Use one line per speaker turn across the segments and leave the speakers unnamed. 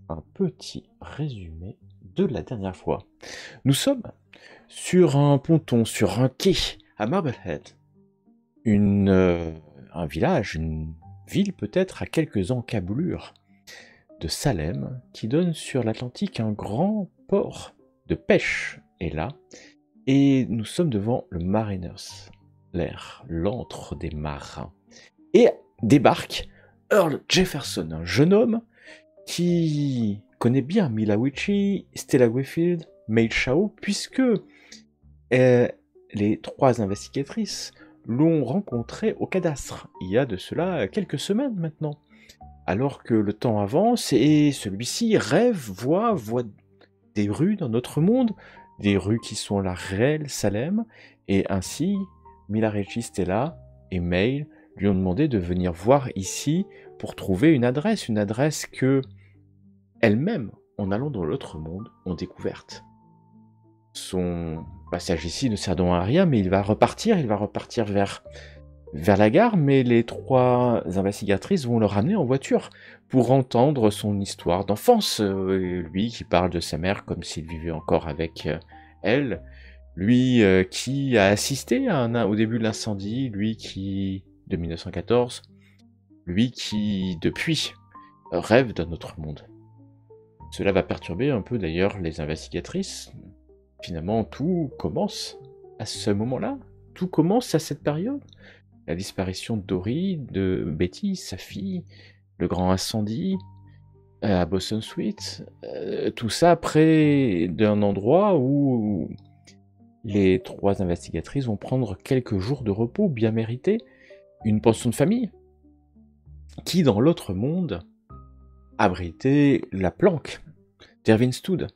un petit résumé de la dernière fois. Nous sommes sur un ponton, sur un quai à Marblehead, un village, une ville peut-être à quelques encablures de Salem qui donne sur l'Atlantique. Un grand port de pêche est là et nous sommes devant le Mariner's Lair, l'antre des marins. Et débarque Earl Jefferson, un jeune homme qui connaît bien Mila Witchy, Stella Greyfield, May Chao, puisque les trois investigatrices l'ont rencontré au cadastre, il y a de cela quelques semaines maintenant. Alors que le temps avance et celui-ci rêve, voit des rues dans notre monde, des rues qui sont la réelle Salem, et ainsi Mila Regis, Stella et May lui ont demandé de venir voir ici pour trouver une adresse que elles-mêmes, en allant dans l'autre monde, ont découverte. Son passage ici ne sert donc à rien, mais il va repartir vers la gare, mais les trois investigatrices vont le ramener en voiture pour entendre son histoire d'enfance. Lui qui parle de sa mère comme s'il vivait encore avec elle, lui qui a assisté au début de l'incendie, lui qui, de 1914, lui qui, depuis, rêve d'un autre monde. Cela va perturber un peu d'ailleurs les investigatrices. Finalement, tout commence à ce moment-là. Tout commence à cette période. La disparition de Dory, de Betty, sa fille, le grand incendie à Boston Suite, tout ça près d'un endroit où les trois investigatrices vont prendre quelques jours de repos bien mérités, une pension de famille, qui dans l'autre monde abritait la planque d'Irving Stood.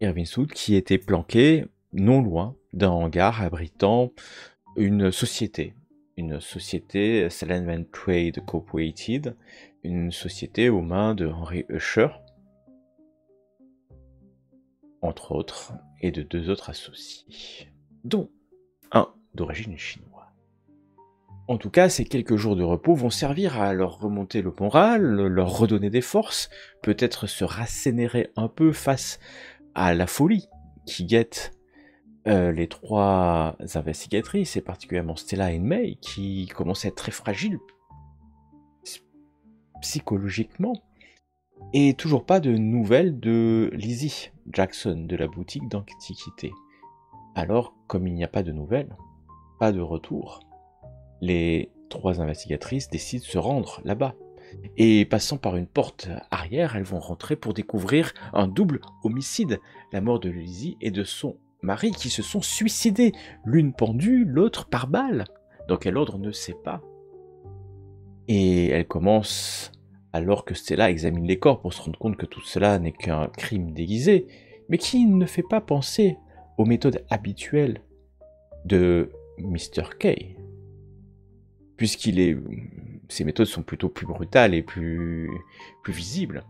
Irving Stood qui était planqué non loin d'un hangar abritant une société, Salem Trade Cooperated, une société aux mains de Henry Usher, entre autres, et de deux autres associés, dont un d'origine chinoise. En tout cas, ces quelques jours de repos vont servir à leur remonter le moral, leur redonner des forces, peut-être se rassénérer un peu face à la folie qui guette les trois investigatrices, et particulièrement Stella et May, qui commencent à être très fragiles psychologiquement, et toujours pas de nouvelles de Lizzie Jackson de la boutique d'antiquité. Alors, comme il n'y a pas de nouvelles, pas de retour, les trois investigatrices décident de se rendre là-bas. Et passant par une porte arrière, elles vont rentrer pour découvrir un double homicide, la mort de Lizzie et de son mari qui se sont suicidés, l'une pendue, l'autre par balle. Dans quel ordre, ne sait pas. Et elle commence, alors que Stella examine les corps pour se rendre compte que tout cela n'est qu'un crime déguisé, mais qui ne fait pas penser aux méthodes habituelles de Mr. K. Ses méthodes sont plutôt plus brutales et plus visibles.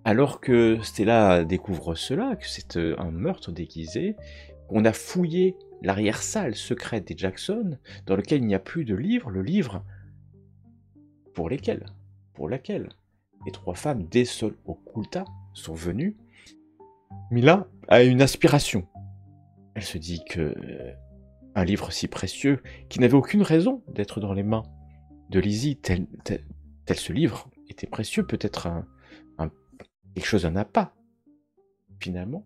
Alors que Stella découvre cela, que c'est un meurtre déguisé, on a fouillé l'arrière-salle secrète des Jackson, dans lequel il n'y a plus de livre, le livre pour laquelle les trois femmes des Sol Occulta sont venues. Mila a une aspiration. Elle se dit que un livre si précieux, qui n'avait aucune raison d'être dans les mains de Lizzie, tel ce livre était précieux, peut-être quelque chose d'un appât, finalement.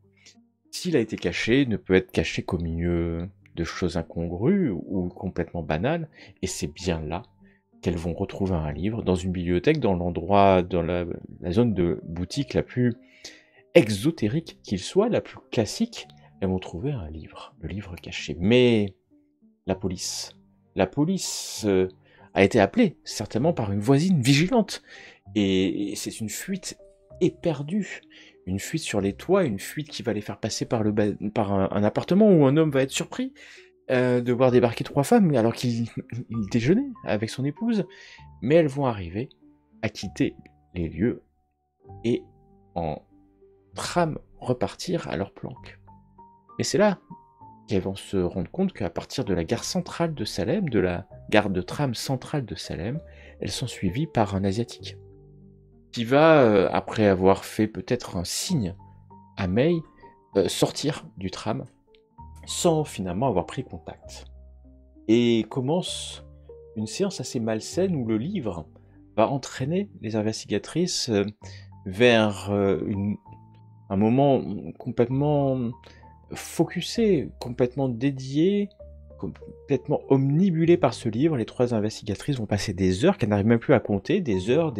S'il a été caché, ne peut être caché qu'au milieu de choses incongrues ou complètement banales, et c'est bien là qu'elles vont retrouver un livre, dans une bibliothèque, dans l'endroit, dans la zone de boutique la plus exotérique qu'il soit, la plus classique, elles vont trouver un livre, le livre caché. Mais la police a été appelée, certainement par une voisine vigilante, et c'est une fuite éperdue, une fuite sur les toits, une fuite qui va les faire passer par un appartement où un homme va être surpris de voir débarquer trois femmes alors qu'il déjeunait avec son épouse, mais elles vont arriver à quitter les lieux et en tram repartir à leur planque. Et c'est là qu'elles vont se rendre compte qu'à partir de la gare centrale de Salem, de la gare de tram centrale de Salem, elles sont suivies par un Asiatique. qui va, après avoir fait peut-être un signe à Mei, sortir du tram sans finalement avoir pris contact. Et commence une séance assez malsaine où le livre va entraîner les investigatrices vers un moment complètement focusé, complètement dédié, complètement omnibulé par ce livre. Les 3 investigatrices vont passer des heures qu'elles n'arrivent même plus à compter, des heures,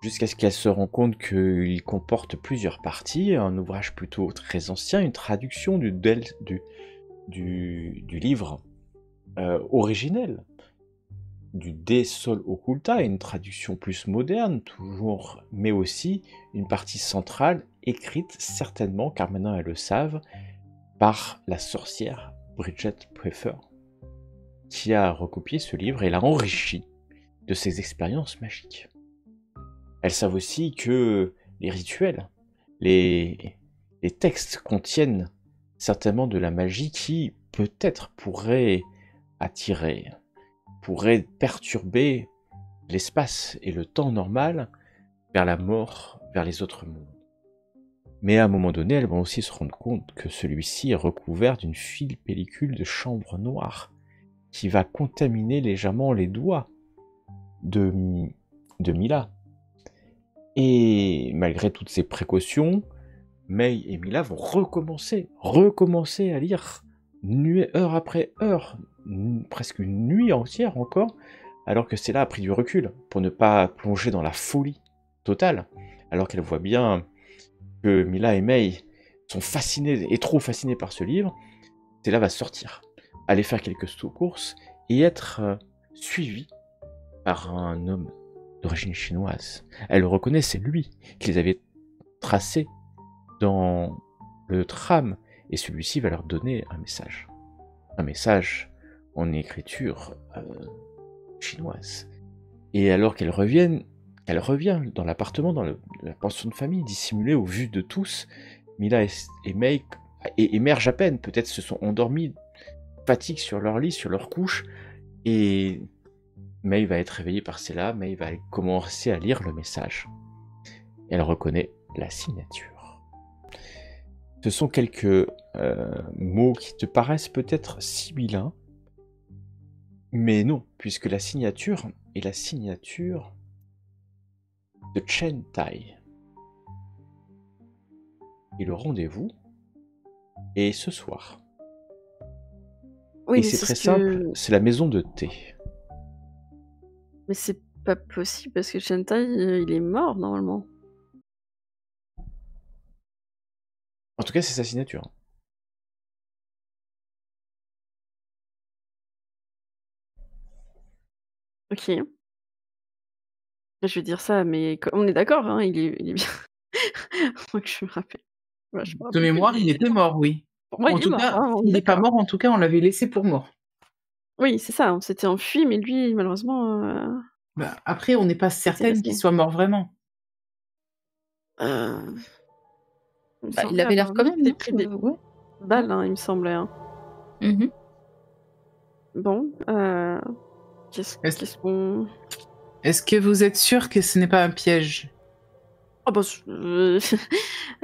jusqu'à ce qu'elles se rendent compte qu'il comporte plusieurs parties, un ouvrage plutôt très ancien, une traduction du livre originel, du De Sol Occulta, une traduction plus moderne, toujours, mais aussi une partie centrale, écrite certainement, car maintenant elles le savent, par la sorcière Bridget Pfeffer, qui a recopié ce livre et l'a enrichi de ses expériences magiques. Elles savent aussi que les rituels, les textes contiennent certainement de la magie qui, peut-être, pourrait attirer, pourrait perturber l'espace et le temps normal vers la mort, vers les autres mondes. Mais à un moment donné, elles vont aussi se rendre compte que celui-ci est recouvert d'une fine pellicule de chanvre noire qui va contaminer légèrement les doigts de Mila. Et malgré toutes ces précautions, Mei et Mila vont recommencer à lire, heure après heure, presque une nuit entière encore, alors que Stella a pris du recul pour ne pas plonger dans la folie totale, alors qu'elle voit bien que Mila et Mei sont fascinés et trop fascinés par ce livre. Stella va sortir, aller faire quelques courses et être suivie par un homme d'origine chinoise. Elle le reconnaît, c'est lui qui les avait tracés dans le tram, et celui-ci va leur donner un message. Un message en écriture chinoise. Et alors qu'elle revient dans l'appartement, dans la pension de famille, dissimulée aux vues de tous, Mila et Mei émergent à peine, peut-être se sont endormis, fatigue sur leur lit, sur leur couche, et Mei va être réveillée par Stella. Mei va commencer à lire le message. Elle reconnaît la signature. Ce sont quelques mots qui te paraissent peut-être sibyllins, mais non, puisque la signature est la signature de Chen Tai. Et le rendez-vous est ce soir.
Oui,
et
mais
c'est
c'est
très
ce que...
simple, c'est la maison de thé.
Mais c'est pas possible parce que Shentai, il est mort normalement.
En tout cas, c'est sa signature.
Ok. Je vais dire ça, mais on est d'accord, hein, il est bien. Moi que je me rappelle. Ouais, je me
De
rappelle
mémoire,
plus.
il était mort, oui.
Pour moi,
En
il est
tout
mort,
cas,
hein, on est
s'il n'est pas
d'accord.
mort, en tout cas, on l'avait laissé pour mort.
Oui, c'est ça, on s'était enfui, mais lui, malheureusement,
Bah, après, on n'est pas
il était
certaine qu'il
resté.
soit mort vraiment.
Il me
Bah, il
semblait
avait l'air
avoir
quand
vu
même,
des
non
pris des
Ouais.
balles, hein, il me semblait. Hein.
Mhm.
Bon, qu'est-ce qu'on...
Est-ce que vous êtes sûr que ce n'est pas un piège?
Ah bah,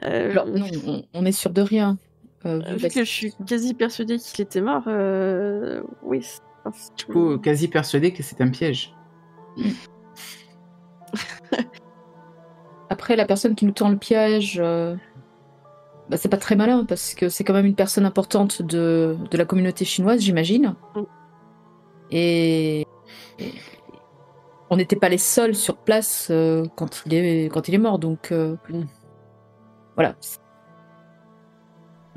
Alors, non, on est sûr de rien.
vu que je suis quasi persuadée qu'il était mort, oui.
Je suis quasi persuadée que c'est un piège.
Après, la personne qui nous tend le piège, bah, c'est pas très malin parce que c'est quand même une personne importante de la communauté chinoise, j'imagine. Et on n'était pas les seuls sur place quand il est mort, donc voilà.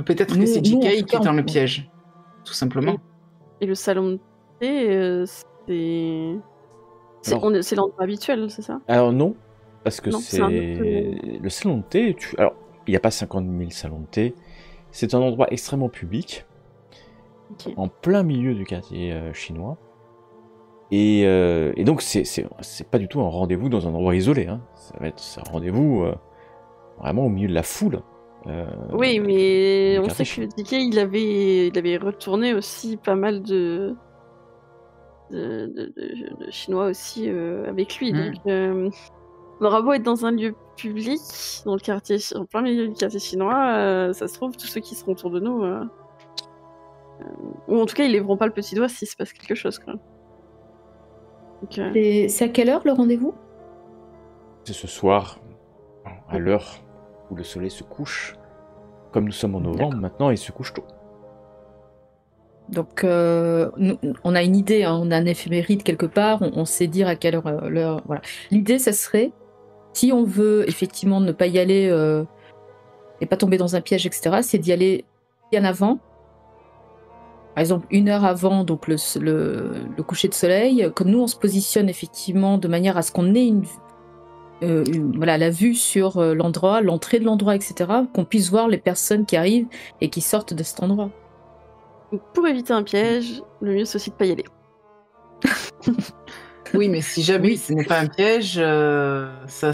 Peut-être que c'est JK qui tend le piège, tout simplement.
Et le salon de thé, c'est l'endroit habituel, c'est ça?
Alors non, parce que
Non,
c'est
c'est un autre...
le salon de thé. Alors, il n'y a pas 50 000 salons de thé. C'est un endroit extrêmement public, en plein milieu du quartier chinois. Et donc, c'est pas du tout un rendez-vous dans un endroit isolé. Hein. Ça va être un rendez-vous vraiment au milieu de la foule.
Oui, mais on
quartier
sait que DK, il avait retourné aussi pas mal de Chinois aussi avec lui. Donc on aura beau être dans un lieu public, dans le quartier, en plein milieu du quartier chinois, ça se trouve, tous ceux qui seront autour de nous, ou en tout cas, ils lèveront pas le petit doigt s'il se passe quelque chose, quoi. Donc,
Et c'est à quelle heure le rendez-vous?
C'est ce soir, à l'heure où le soleil se couche. Comme nous sommes en novembre maintenant, il se couche tôt.
Donc, on a une idée, hein, on a un éphéméride quelque part, on sait dire à quelle heure. Voilà. L'idée, ça serait, si on veut effectivement ne pas y aller et pas tomber dans un piège, etc., c'est d'y aller bien avant. Par exemple, 1 heure avant donc le coucher de soleil, que nous on se positionne effectivement de manière à ce qu'on ait la vue sur l'endroit, l'entrée de l'endroit, etc., qu'on puisse voir les personnes qui arrivent et qui sortent de cet endroit.
pour éviter un piège, le mieux c'est aussi de pas y aller.
Oui, mais si jamais ce n'est pas un piège, ce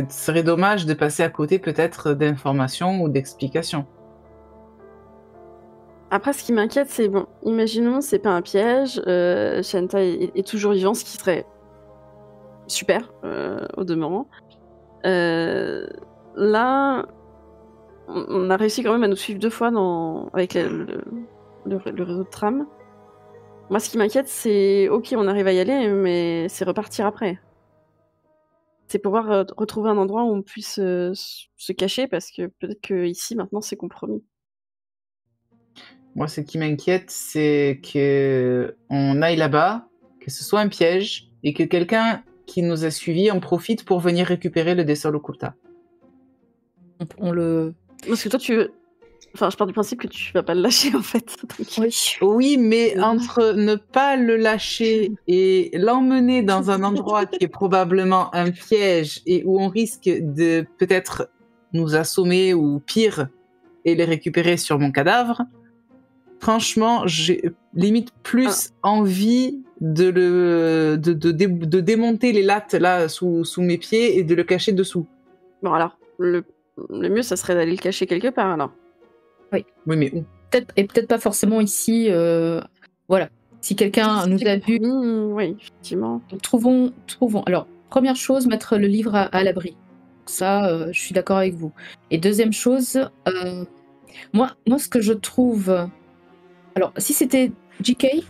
serait dommage de passer à côté peut-être d'informations ou d'explications.
Après, ce qui m'inquiète, c'est bon, imaginons c'est pas un piège, Shanta est toujours vivant, ce qui serait super au demeurant. Là, on a réussi quand même à nous suivre 2 fois avec le réseau de tram. Moi, ce qui m'inquiète, c'est ok, on arrive à y aller, mais c'est repartir après. C'est pouvoir retrouver un endroit où on puisse se cacher, parce que peut-être que ici maintenant c'est compromis.
Moi, ce qui m'inquiète, c'est que on aille là-bas, que ce soit un piège, et que quelqu'un qui nous a suivis en profite pour venir récupérer le Dessol Occulta.
On le...
Parce que toi, Enfin, je pars du principe que tu vas pas le lâcher, en fait. Donc...
Oui, mais entre ne pas le lâcher et l'emmener dans un endroit qui est probablement un piège et où on risque de peut-être nous assommer ou pire, et les récupérer sur mon cadavre, franchement, j'ai limite plus envie de démonter les lattes là sous mes pieds et de le cacher dessous.
Bon, alors, le mieux, ça serait d'aller le cacher quelque part, alors.
Oui, mais où?
Peut-être pas forcément ici. Voilà. Si quelqu'un nous a vus,
oui, effectivement.
Trouvons. Alors, première chose, mettre le livre à l'abri. Ça, je suis d'accord avec vous. Et deuxième chose, moi, ce que je trouve... Alors, si c'était JK,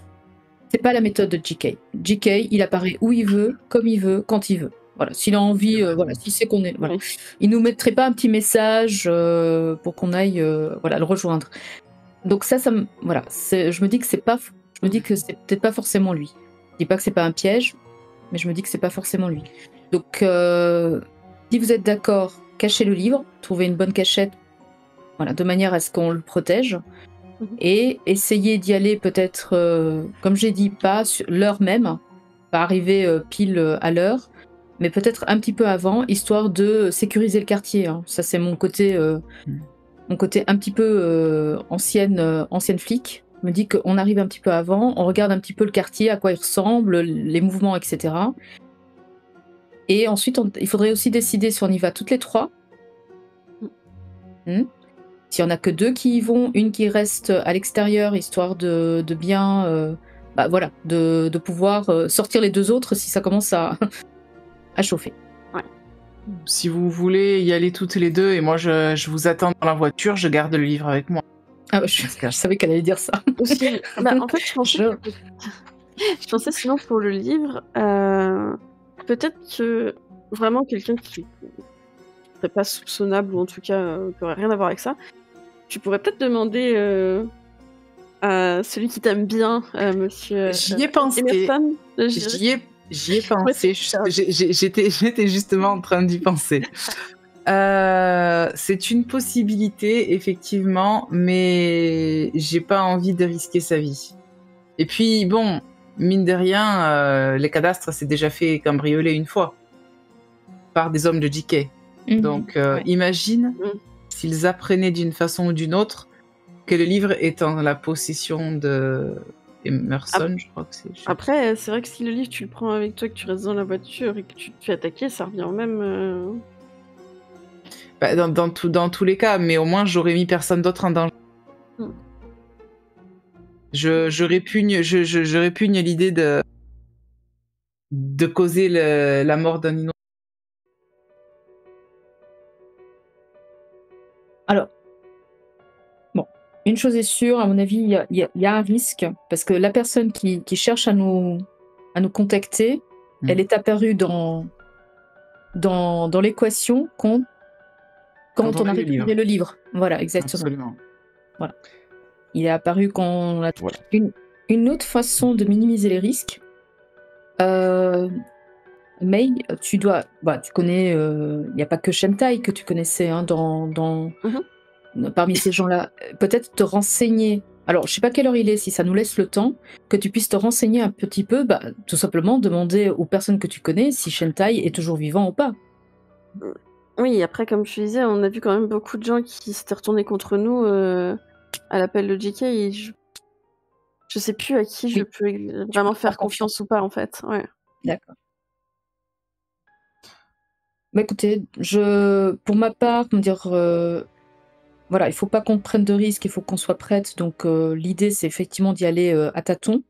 c'est pas la méthode de JK. JK, il apparaît où il veut, comme il veut, quand il veut. Voilà, s'il a envie, voilà, s'il sait qu'on est... Voilà. Il nous mettrait pas un petit message pour qu'on aille le rejoindre. Donc ça voilà, je me dis que c'est peut-être pas forcément lui. Je dis pas que c'est pas un piège, mais je me dis que c'est pas forcément lui. Donc si vous êtes d'accord, cachez le livre, trouvez une bonne cachette, voilà, de manière à ce qu'on le protège, et essayez d'y aller peut-être, comme j'ai dit, pas sur l'heure même, pas arriver pile à l'heure, mais peut-être un petit peu avant, histoire de sécuriser le quartier. Hein. Ça c'est mon côté un petit peu ancienne flic. Me dit qu'on arrive un petit peu avant, on regarde un petit peu le quartier, à quoi il ressemble, les mouvements, etc. Et ensuite, il faudrait aussi décider si on y va toutes les 3. S'il y en a que 2 qui y vont, une qui reste à l'extérieur, histoire de bien, de pouvoir sortir les 2 autres si ça commence à chauffer.
Ouais.
Si vous voulez y aller toutes les 2 et moi je vous attends dans la voiture, je garde le livre avec moi.
Ah, je savais qu'elle allait dire ça.
Aussi. En fait, je pensais sinon pour le livre, peut-être que vraiment quelqu'un qui serait pas soupçonnable, ou en tout cas qui aurait rien à voir avec ça, tu pourrais peut-être demander à celui qui t'aime bien, monsieur
J'y ai pensé.
Emerson.
J'y ai pensé. J'étais justement en train d'y penser. C'est une possibilité, effectivement, mais j'ai pas envie de risquer sa vie. Et puis, bon, mine de rien, les cadastres s'est déjà fait cambrioler une fois par des hommes de JK. Donc, imagine s'ils apprenaient d'une façon ou d'une autre que le livre est en la possession de Emerson, je crois que c'est.
Après, c'est vrai que si le livre, tu le prends avec toi, que tu restes dans la voiture et que tu te fais attaquer, ça revient au même...
Bah, dans tous les cas, mais au moins j'aurais mis personne d'autre en danger. Je répugne l'idée de causer la mort d'un innocent.
Une chose est sûre, à mon avis, il y a un risque, parce que la personne qui cherche à nous contacter, elle est apparue dans l'équation quand on a récupéré le livre. Voilà, exactement.
Absolument.
Voilà. Il est apparu quand on a...
Voilà.
Une autre façon de minimiser les risques, May, tu connais, il n'y a pas que Shentai que tu connaissais hein, parmi ces gens-là. Peut-être te renseigner. Alors, je sais pas quelle heure il est, si ça nous laisse le temps, que tu puisses te renseigner un petit peu, tout simplement demander aux personnes que tu connais si Shentai est toujours vivant ou pas.
Oui, après, comme je disais, on a vu quand même beaucoup de gens qui s'étaient retournés contre nous à l'appel de JK et je sais plus à qui je peux vraiment faire confiance ou pas, en fait. Ouais.
D'accord. Écoutez, pour ma part, voilà, il faut pas qu'on prenne de risques, il faut qu'on soit prête. Donc l'idée, c'est effectivement d'y aller à tâtons,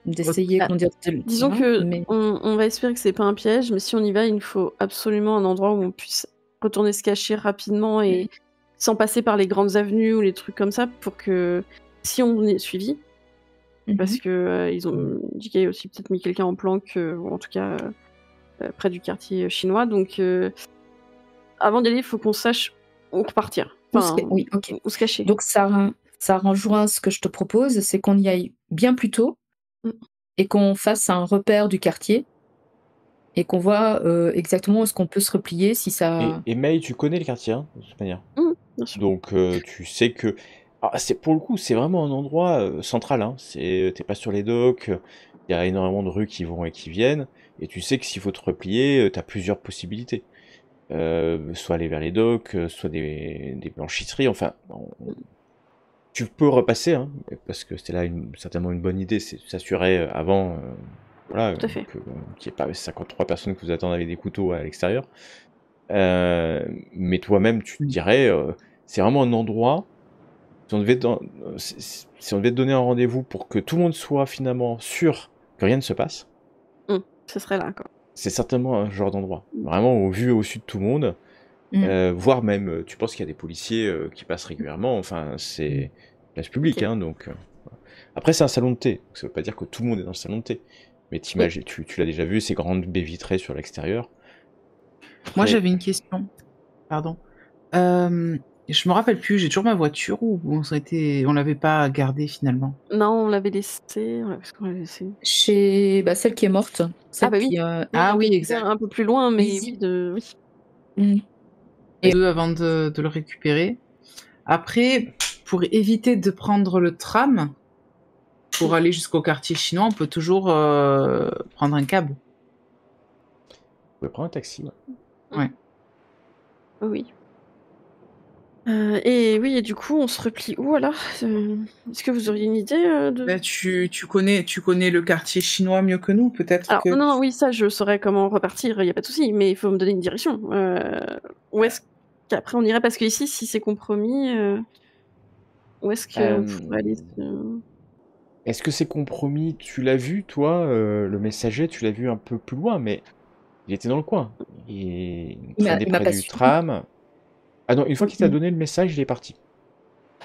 d'essayer.
Disons que on va espérer que c'est pas un piège, mais si on y va, il nous faut absolument un endroit où on puisse retourner se cacher rapidement et sans passer par les grandes avenues ou les trucs comme ça, pour que si on est suivi, parce que JK a aussi peut-être mis quelqu'un en planque, ou en tout cas près du quartier chinois. Donc avant d'y aller, il faut qu'on sache où repartir. Où se cacher.
Donc ça rejoint ce que je te propose, c'est qu'on y aille bien plus tôt et qu'on fasse un repère du quartier et qu'on voit exactement où est-ce qu'on peut se replier si ça...
Et May, tu connais le quartier, hein, de toute manière.
Bien sûr.
Donc tu sais que... pour le coup, c'est vraiment un endroit central. Hein. T'es pas sur les docks, il y a énormément de rues qui vont et qui viennent, et tu sais que s'il faut te replier, t'as plusieurs possibilités. Soit aller vers les docks, soit des blanchisseries, enfin... Tu peux repasser, hein, parce que c'était là certainement une bonne idée, c'est de s'assurer avant voilà, qu'il n'y ait pas 53 personnes qui vous attendent avec des couteaux à l'extérieur. Mais toi-même, tu te dirais, c'est vraiment un endroit, si on devait te donner un rendez-vous pour que tout le monde soit finalement sûr que rien ne se passe,
ce serait là, quoi.
C'est certainement un genre d'endroit, vraiment au vu au-dessus de tout le monde, voire même, tu penses qu'il y a des policiers qui passent régulièrement, enfin, c'est place publique, hein, donc... Après, c'est un salon de thé, donc ça veut pas dire que tout le monde est dans le salon de thé, mais tu l'as déjà vu, ces grandes baies vitrées sur l'extérieur.
Moi, j'avais une question. Pardon. Je me rappelle plus, j'ai toujours ma voiture ou on l'avait pas gardée finalement?
Non, on l'avait laissée. Parce qu'on l'avait laissée
chez celle qui est morte.
Oui, exact.
Un peu plus loin, mais oui.
Et avant de le récupérer. Après, pour éviter de prendre le tram, pour aller jusqu'au quartier chinois, on peut toujours prendre un cab.
Vous pouvez prendre un taxi,
ouais.
Oui. Et du coup, on se replie où alors? Est-ce que vous auriez une idée de...
Tu connais le quartier chinois mieux que nous, peut-être?
Alors, non, oui, ça, je saurais comment repartir, il n'y a pas de souci, mais il faut me donner une direction. Où est-ce qu'après on irait? Parce que ici, si c'est compromis, où est-ce qu'on pourrait aller?
Est-ce que c'est compromis? Tu l'as vu, toi, le messager, tu l'as vu un peu plus loin, mais il était dans le coin. Il traînait près du tram. Ah non, une fois qu'il t'a donné le message, il est parti.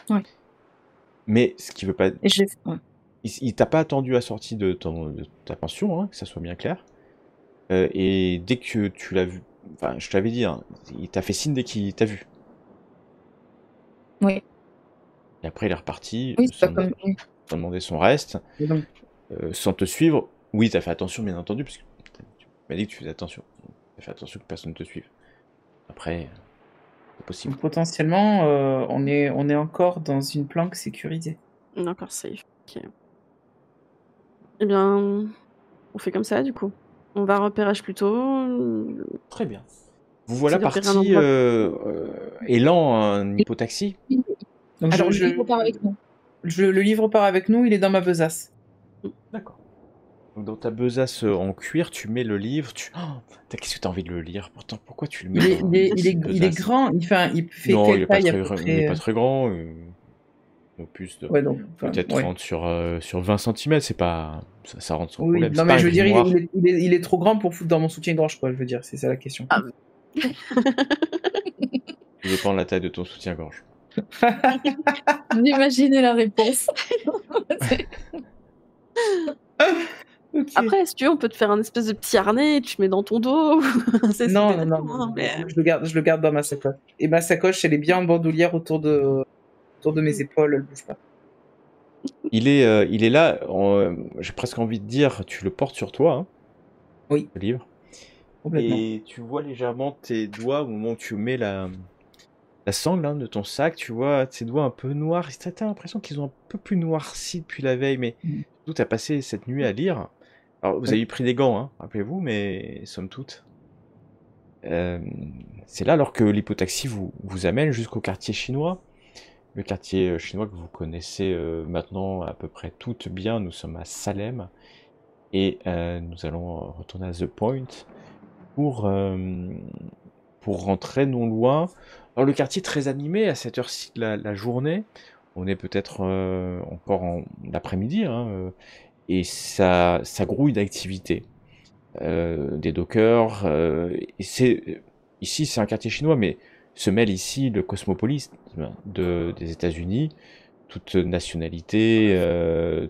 Ouais.
Mais ce qui veut pas... Il t'a pas attendu à sortie de ta pension, hein, que ça soit bien clair. Et dès que tu l'as vu... Enfin, je t'avais dit, hein, il t'a fait signe dès qu'il t'a vu.
Oui.
Et après, il est reparti,
sans
demander son reste, sans te suivre. Oui, t'as fait attention, bien entendu, parce que tu m'as dit que tu faisais attention. T'as fait attention que personne ne te suive. Après... possible.
Donc, potentiellement, on est encore dans une planque sécurisée.
On est encore safe. Ok. Eh bien, on fait comme ça, du coup. On va à repérage plus tôt.
Très bien. Vous voilà parti élan un hippotaxi.
Donc
alors, le livre part avec nous.
Le livre part avec nous, il est dans ma besace.
D'accord. Donc dans ta besace en cuir, tu mets le livre, qu'est-ce que tu as envie de le lire? Pourtant, pourquoi tu le mets
il est grand, il fait
non,
quelle
il est pas
taille
il est pas très grand. Au plus de peut-être 30 sur 20 cm, c'est pas ça rentre sans problème.
Non mais je veux dire, il est trop grand pour foutre dans mon soutien-gorge, quoi, je veux dire, c'est ça la question.
Tout dépend de la taille de ton soutien-gorge.
Imaginez la réponse.
Ok.
Après, si tu veux, on peut te faire un espèce de petit harnais, tu le mets dans ton dos. C'est
Non,
des
non,
vêtements, hein, mais...
je le garde dans ma sacoche. Et ma sacoche, elle est bien en bandoulière autour de mes épaules, elle bouge pas.
Il est là, j'ai presque envie de dire, tu le portes sur toi, hein,
Oui,
le livre.
complètement.
Et tu vois légèrement tes doigts au moment où tu mets la sangle hein, de ton sac, tu vois tes doigts un peu noirs. T'as l'impression qu'ils ont un peu plus noirci depuis la veille, mais surtout t'as passé cette nuit à lire. Alors vous
Oui.
avez pris des gants, hein, rappelez-vous, mais somme toute. C'est là alors que l'hypotaxie vous amène jusqu'au quartier chinois. Le quartier chinois que vous connaissez maintenant à peu près toutes bien. Nous sommes à Salem et nous allons retourner à The Point pour rentrer non loin. Alors le quartier est très animé à cette heure-ci de la journée. On est peut-être encore en l'après-midi hein, et ça grouille d'activités. Des dockers. Ici c'est un quartier chinois, mais se mêle ici le cosmopolisme des États-Unis, toute nationalité,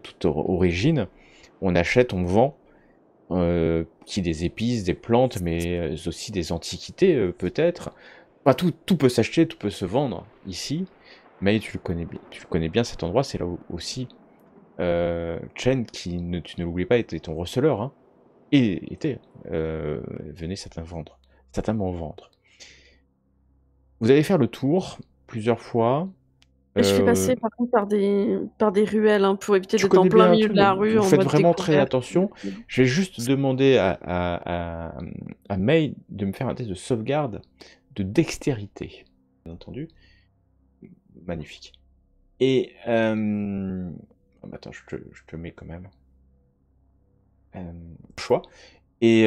toute origine. On achète, on vend. Qui des épices, des plantes, mais aussi des antiquités peut-être. Enfin, tout peut s'acheter, tout peut se vendre ici. Mais tu le connais bien cet endroit, c'est là où aussi Chen, tu ne l'oublies pas, était ton receleur, hein, et venait certainement vendre. Vous allez faire le tour plusieurs fois.
Je fais passer par contre par des ruelles hein, pour éviter
Tu
d'être en
connais
plein
bien
milieu
tout,
de la
mais
rue
vous
en
faites
mode
vraiment très
découverte.
attention. Je vais juste demander à May de me faire un test de sauvegarde de dextérité. Bien entendu. Magnifique. Et... attends, je te mets quand même. Choix. Et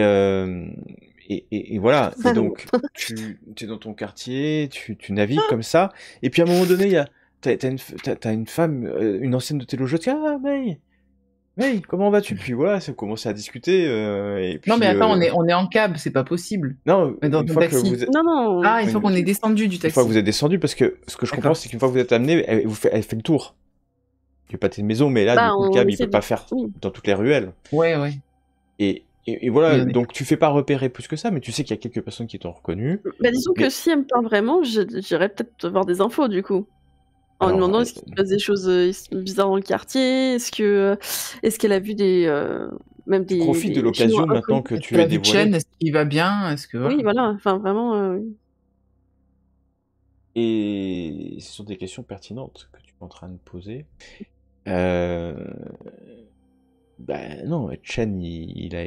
voilà. Et donc, tu es dans ton quartier, tu navigues comme ça. Et puis à un moment donné, t'as une femme, une ancienne de tes loges, qui dit, ah, May, comment vas-tu? Puis voilà, ça commence à discuter. Et puis,
Non, mais attends, on est en cab, c'est pas possible.
non,
On est dans
une
un
fois que
taxi.
vous êtes...
Non, non.
Ah, il faut qu'on est descendu du
Une fois que
taxi.
vous êtes descendu, parce que ce que je comprends,
D'accord.
c'est qu'une fois que vous êtes amené, elle fait le tour. Du pâté de maison, mais là,
Bah,
du coup, le
on
cab, il
essaie
peut
de...
pas faire
Oui.
dans toutes les ruelles.
Ouais, ouais.
Et voilà,
Oui, on est-
donc tu fais pas repérer plus que ça, mais tu sais qu'il y a quelques personnes qui t'ont reconnu.
Bah, disons
Mais-
que si elle me parle vraiment, j'irais peut-être avoir des infos du coup. En
Alors,
demandant est-ce qu'il se passe des choses bizarres dans le quartier, est-ce qu'elle a vu même
tu
des
profites de l'occasion
Chinois
maintenant
inconnus.
que
Est-ce
tu
que
es
la vie de
dévoilé.
Chen, est-ce qu'il va bien? Est-ce que
Oui, voilà, enfin vraiment.
Et ce sont des questions pertinentes que tu es en train de poser. Ben non, Chen, il a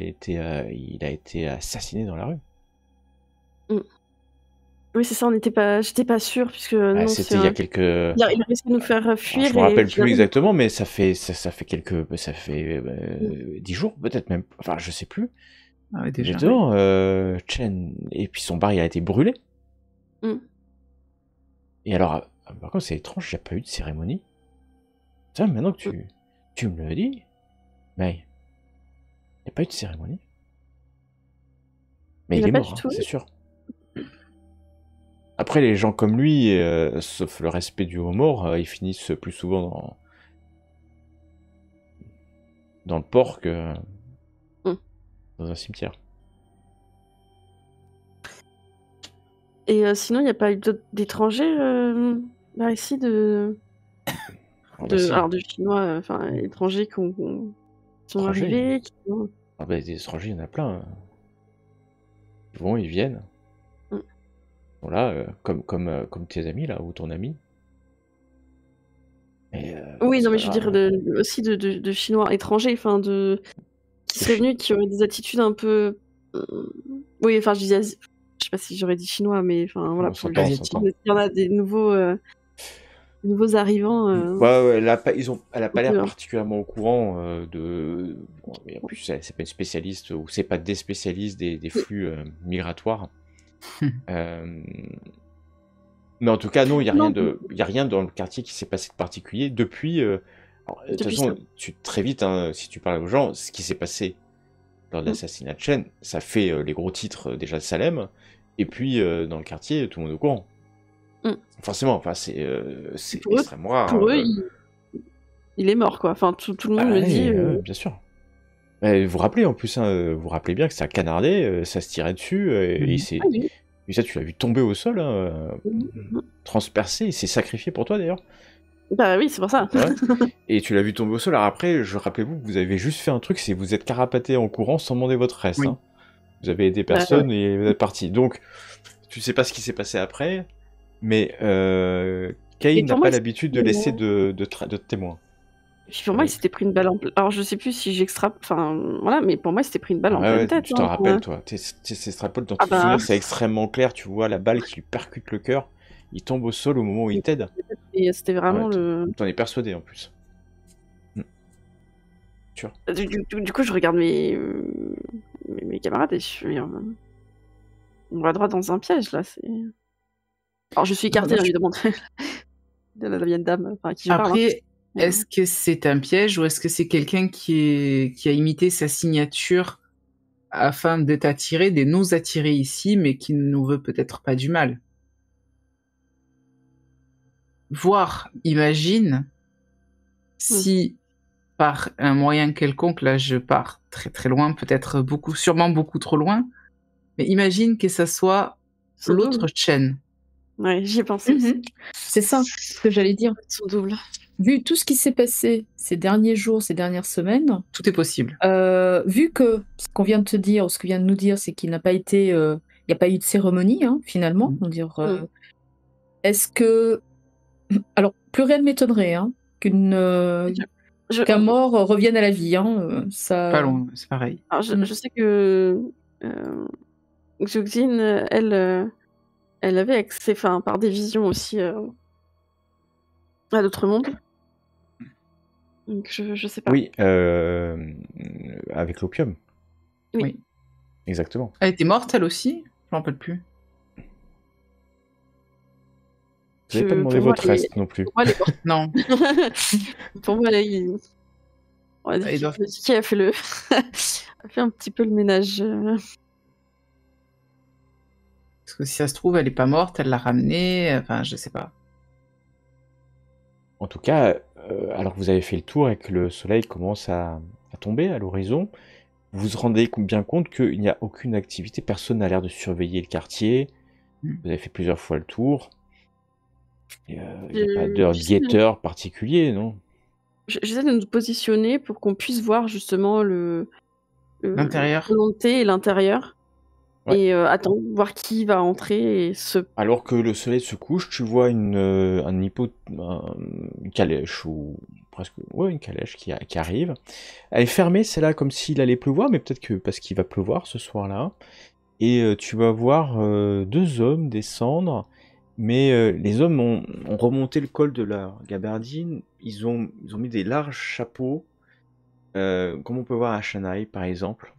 été assassiné dans la rue.
Oui, c'est ça, j'étais pas sûre, puisque non,
C'était il y a quelques...
il a réussi à nous faire
Alors,
fuir.
je me rappelle plus
finalement,
exactement, mais ça fait 10 jours, peut-être même. Enfin, je sais plus.
Ah ouais, déjà.
Exactement, Chen. Et puis son bar, il a été brûlé.
Mm.
Et alors, par contre, c'est étrange, il n'y a pas eu de cérémonie. Ça, maintenant que tu me le dis, mais il n'y a pas eu de cérémonie. Mais
Il
il
y en
est
a pas
mort,
du
hein,
tout.
c'est sûr. Après, les gens comme lui, sauf le respect du mort, ils finissent plus souvent dans le port que dans un cimetière.
Et sinon, il n'y a pas eu d'étrangers là ici
Si.
alors de Chinois, enfin étrangers qui sont
Étrangers.
arrivés.
Des étrangers, il y en a plein. Ils vont, ils viennent.
Mm.
Voilà, comme tes amis là, ou ton ami. Mais,
Oui,
c'est
non, mais
pas
je veux
grave.
dire aussi de Chinois étrangers, enfin qui seraient venus, qui auraient des attitudes un peu. Oui, enfin je disais, je sais pas si j'aurais dit chinois, mais enfin voilà,
On
pour
s'entend, on
l'asiatique,
s'entend.
il y en a des nouveaux arrivants.
Ouais, elle a pas l'air
peu, hein.
particulièrement au courant de. Bon, mais en plus, c'est pas une spécialiste, ou c'est pas des spécialistes des flux migratoires. Mais en tout cas, non, il y a
Non.
rien dans le quartier qui s'est passé de particulier depuis. Alors, de toute
Depuis
façon,
ça.
très vite, hein, si tu parles aux gens, ce qui s'est passé lors de l'assassinat de Chen, ça fait les gros titres déjà de Salem, et puis dans le quartier, tout le monde est au courant.
Mm.
Forcément, enfin, c'est
Pour eux-
extrêmement rare.
Pour eux, il est mort, quoi. Enfin, tout le monde me dit.
Bien sûr. Vous vous rappelez en plus, hein, vous vous rappelez bien que ça canardait, ça se tirait dessus, et
Mhm.
Ah oui.
et ça, tu l'as vu tomber au sol, hein,
Mhm.
transpercé, il s'est sacrifié pour toi d'ailleurs.
Bah oui, c'est pour ça.
Ouais. Et tu l'as vu tomber au sol. Alors après, rappelez-vous que vous avez juste fait un truc, c'est que vous êtes carapaté en courant sans demander votre reste.
Oui.
Hein. Vous avez aidé personne et vous êtes parti. Donc, tu sais pas ce qui s'est passé après, mais Kane
Et
n'a
pour moi,
pas
il
l'habitude de
s'était-
laisser de témoins.
Et puis pour moi, il s'était pris une balle en pleine. Alors, je sais plus si j'extrape. Enfin, voilà, mais pour moi, il s'était pris une balle
Ah
en
ouais,
pleine
ouais,
tête.
tu t'en
hein.
rappelles, toi. Tes strapoles dans
Ah
tes
bah.
souvenirs, c'est extrêmement clair. Tu vois la balle qui lui percute le cœur. Il tombe au sol au moment où il t'aide.
Et c'était vraiment
Ouais,
le.
T'en es persuadé en plus.
Du coup, je regarde mes camarades et je suis. On va droit dans un piège, là. Alors, je suis écartée,
moi, je-
évidemment, de la vieille dame à qui je parle. hein.
Après,
Mais,
est-ce que c'est un piège ou est-ce que c'est quelqu'un qui a imité sa signature afin de t'attirer, de nous attirer ici, mais qui ne nous veut peut-être pas du mal? Voire, imagine, si par un moyen quelconque, là je pars très très loin, peut-être sûrement beaucoup trop loin, mais imagine que ça soit
Son
l'autre
double.
Chen.
Ouais, j'y ai pensé aussi.
Mhm. C'est ça ce que j'allais dire.
Son double.
Vu tout ce qui s'est passé ces derniers jours, ces dernières semaines,
Tout est possible.
vu que ce qu'on vient de te dire, ou ce que vient de nous dire, c'est qu'il n'a pas été, il n'y a pas eu de cérémonie, hein, finalement. On dire, est-ce que, alors plus rien ne m'étonnerait, hein, qu'un mort revienne à la vie, hein, ça.
Pas loin, c'est pareil.
Alors, je sais que Xuxine, elle avait accès, enfin, par des visions aussi à d'autres mondes. Donc je sais pas.
Oui, avec l'opium.
Oui.
Exactement.
Elle était morte elle aussi? Je m'en rappelle plus.
Vous n'avez pas demandé
pour moi,
votre reste non plus.
Pour moi, elle est morte.
Non.
Pour moi, on va dire
Ils doivent-
qui a fait a fait un petit peu le ménage.
Parce que si ça se trouve, elle est pas morte, elle l'a ramenée, enfin je sais pas.
En tout cas, alors que vous avez fait le tour et que le soleil commence à tomber à l'horizon, vous vous rendez bien compte qu'il n'y a aucune activité, personne n'a l'air de surveiller le quartier. Vous avez fait plusieurs fois le tour. Il n'y a pas de guetteur particulier, non?
J'essaie de nous positionner pour qu'on puisse voir justement
L'intérieur.
la volonté et l'intérieur.
Ouais.
Et attendre, voir qui va entrer et
Alors que le soleil se couche, tu vois une calèche, ou presque, ouais, une calèche qui arrive. Elle est fermée, c'est là comme s'il allait pleuvoir, mais peut-être que parce qu'il va pleuvoir ce soir-là. Et tu vas voir deux hommes descendre, mais les hommes ont remonté le col de leur gabardine, ils ont mis des larges chapeaux, comme on peut voir à Shanaï par exemple.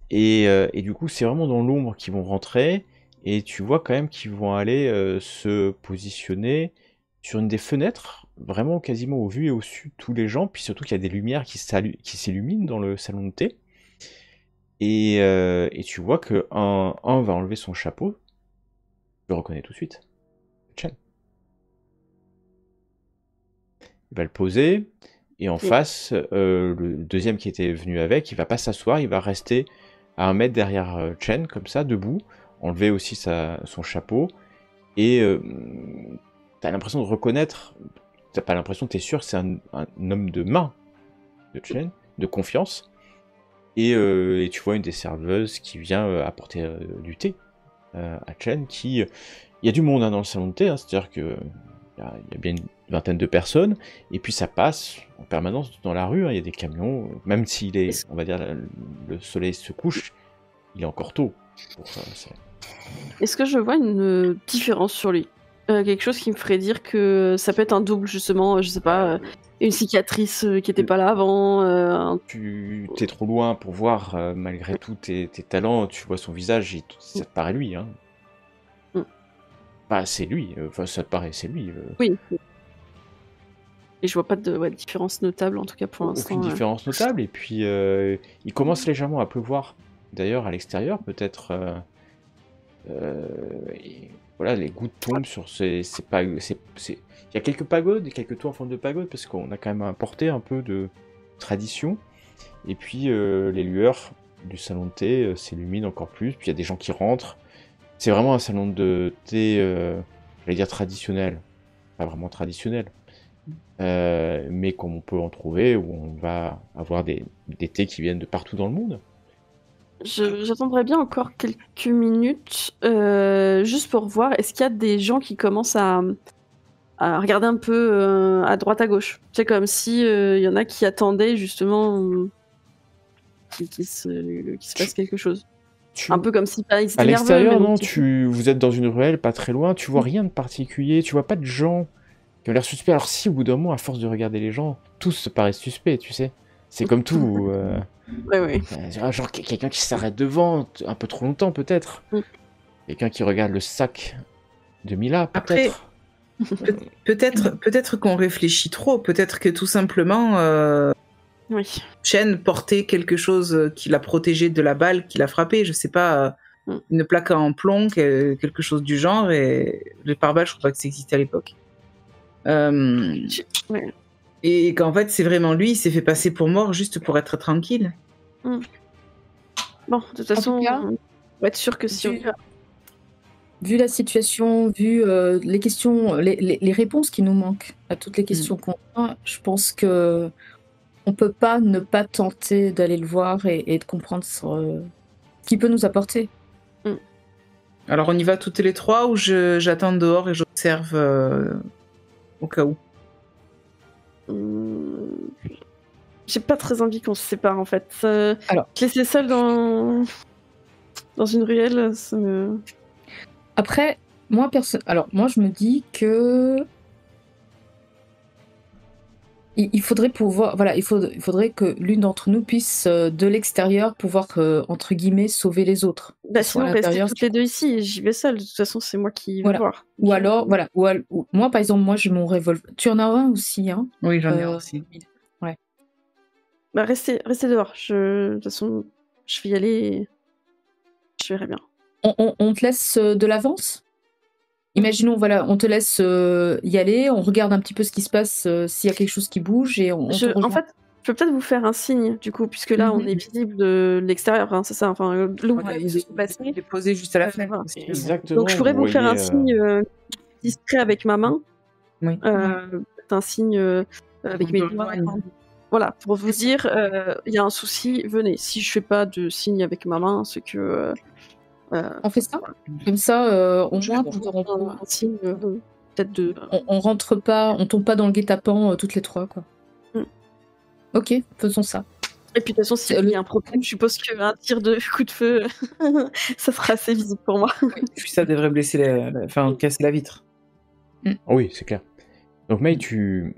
Et du coup, c'est vraiment dans l'ombre qu'ils vont rentrer, et tu vois quand même qu'ils vont aller se positionner sur une des fenêtres, vraiment quasiment au vu et au su de tous les gens, puis surtout qu'il y a des lumières qui s'illuminent dans le salon de thé. Et tu vois que un va enlever son chapeau, je le reconnais tout de suite, Chen. Il va le poser, et en face, le deuxième qui était venu avec, il va pas s'asseoir, il va rester à 1 mètre derrière Chen, comme ça, debout, enlever aussi son chapeau, et t'as l'impression de reconnaître, t'as pas l'impression, t'es sûr, c'est un homme de main de Chen, de confiance, et tu vois une des serveuses qui vient apporter du thé à Chen, il y a du monde dans le salon de thé, hein, c'est-à-dire que il y a bien une vingtaine de personnes, et puis ça passe en permanence dans la rue, hein, il y a des camions, même s'il est, on va dire, le soleil se couche, il est encore tôt pour ça.
Est-ce que je vois une différence sur lui? Quelque chose qui me ferait dire que ça peut être un double, justement, je sais pas, une cicatrice qui était pas là avant.
Tu t'es trop loin pour voir, malgré tous tes talents, tu vois son visage, ça te paraît lui, hein. Bah, c'est lui, enfin ça te paraît, c'est lui.
Oui. Et je vois pas de différence notable, en tout cas pour l'instant.
Aucune différence notable, et puis il commence légèrement à pleuvoir, d'ailleurs à l'extérieur, peut-être Et voilà, les gouttes tombent sur ces pagodes. Il y a quelques pagodes et quelques toits en forme de pagode parce qu'on a quand même importé un peu de tradition. Et puis les lueurs du salon de thé s'illuminent encore plus. Puis il y a des gens qui rentrent. C'est vraiment un salon de thé, j'allais dire traditionnel. Pas vraiment traditionnel. Mais comme on peut en trouver, où on va avoir des thés qui viennent de partout dans le monde.
J'attendrai bien encore quelques minutes, juste pour voir, est-ce qu'il y a des gens qui commencent à regarder un peu à droite à gauche. C'est comme si y en a qui attendaient justement qu'il se passe quelque chose. Un peu comme si ils étaient
À
nerveux,
l'extérieur,
mais
non,
donc,
vous êtes dans une ruelle, pas très loin, tu vois rien de particulier, tu vois pas de gens qui ont l'air suspects. Alors si, au bout d'un moment, à force de regarder les gens, tous se paraissent suspects, tu sais. C'est comme tout.
ouais.
Genre quelqu'un qui s'arrête devant un peu trop longtemps, peut-être. Quelqu'un qui regarde le sac de Mila, peut-être.
Peut-être qu'on réfléchit trop. Peut-être que tout simplement,
Oui.
Chen portait quelque chose qui l'a protégé de la balle qui l'a frappé. Je sais pas, une plaque en plomb, quelque chose du genre. Et les pare-balles, je crois pas que ça existait à l'époque.
Ouais.
Et qu'en fait, c'est vraiment lui, il s'est fait passer pour mort juste pour être tranquille.
Bon, de toute façon,
tout cas,
on va être sûr que si on...
Vu la situation, vu les questions, les réponses qui nous manquent à toutes les questions qu'on a, je pense que on peut pas ne pas tenter d'aller le voir et de comprendre ce qu'il peut nous apporter.
Alors on y va toutes les trois ou j'attends dehors et j'observe au cas où.
J'ai pas très envie qu'on se sépare en fait.
Alors.
Te laisser seule dans une ruelle, ça me...
Après, moi je me dis que il faudrait pouvoir, voilà, il faudrait que l'une d'entre nous puisse de l'extérieur pouvoir entre guillemets sauver les autres.
Bah sinon restez toutes les deux ici et j'y vais seule. De toute façon c'est moi qui vais voir.
Ou alors voilà, ou moi par exemple moi j'ai mon revolver. Tu en as un aussi hein?
Oui j'en ai un aussi.
Ouais.
Bah restez dehors. De toute façon je vais y aller. Et je verrai bien.
On te laisse de l'avance? Imaginons, voilà, on te laisse y aller, on regarde un petit peu ce qui se passe, s'il y a quelque chose qui bouge et on te rejoint.
En fait, je peux peut-être vous faire un signe, du coup, puisque là, on est visible de l'extérieur, hein, c'est ça, enfin, l'eau
il est posé juste à la fenêtre.
Exactement.
Donc, je pourrais vous faire un signe discret avec ma main.
Oui.
Un signe avec mes doigts. Voilà, pour vous dire, il y a un souci, venez. Si je fais pas de signe avec ma main, c'est que...
on fait ça comme ça, au moins
un signe peut-être de...
on rentre pas, on tombe pas dans le guet-apens toutes les trois, quoi. Ok, faisons ça.
Et puis de toute façon, s'il y a un problème, je suppose qu'un tir de coup de feu, ça sera assez visible pour moi.
Puis ça devrait blesser casser la vitre.
Oui, c'est clair. Donc May, tu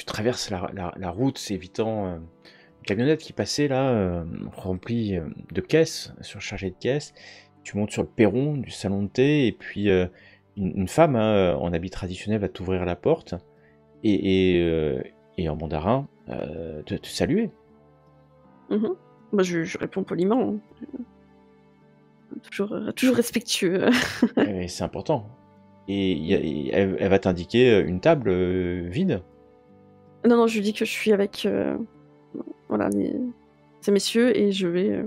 traverses la route, évitant une camionnette qui passait là, remplie de caisses, surchargée de caisses. Tu montes sur le perron du salon de thé, et puis une femme en habit traditionnel va t'ouvrir la porte, et en mandarin te saluer.
Bah, je réponds poliment. Toujours respectueux.
Ouais, c'est important. Et elle va t'indiquer une table vide.
Non, je lui dis que je suis avec voilà, ces messieurs, et je vais...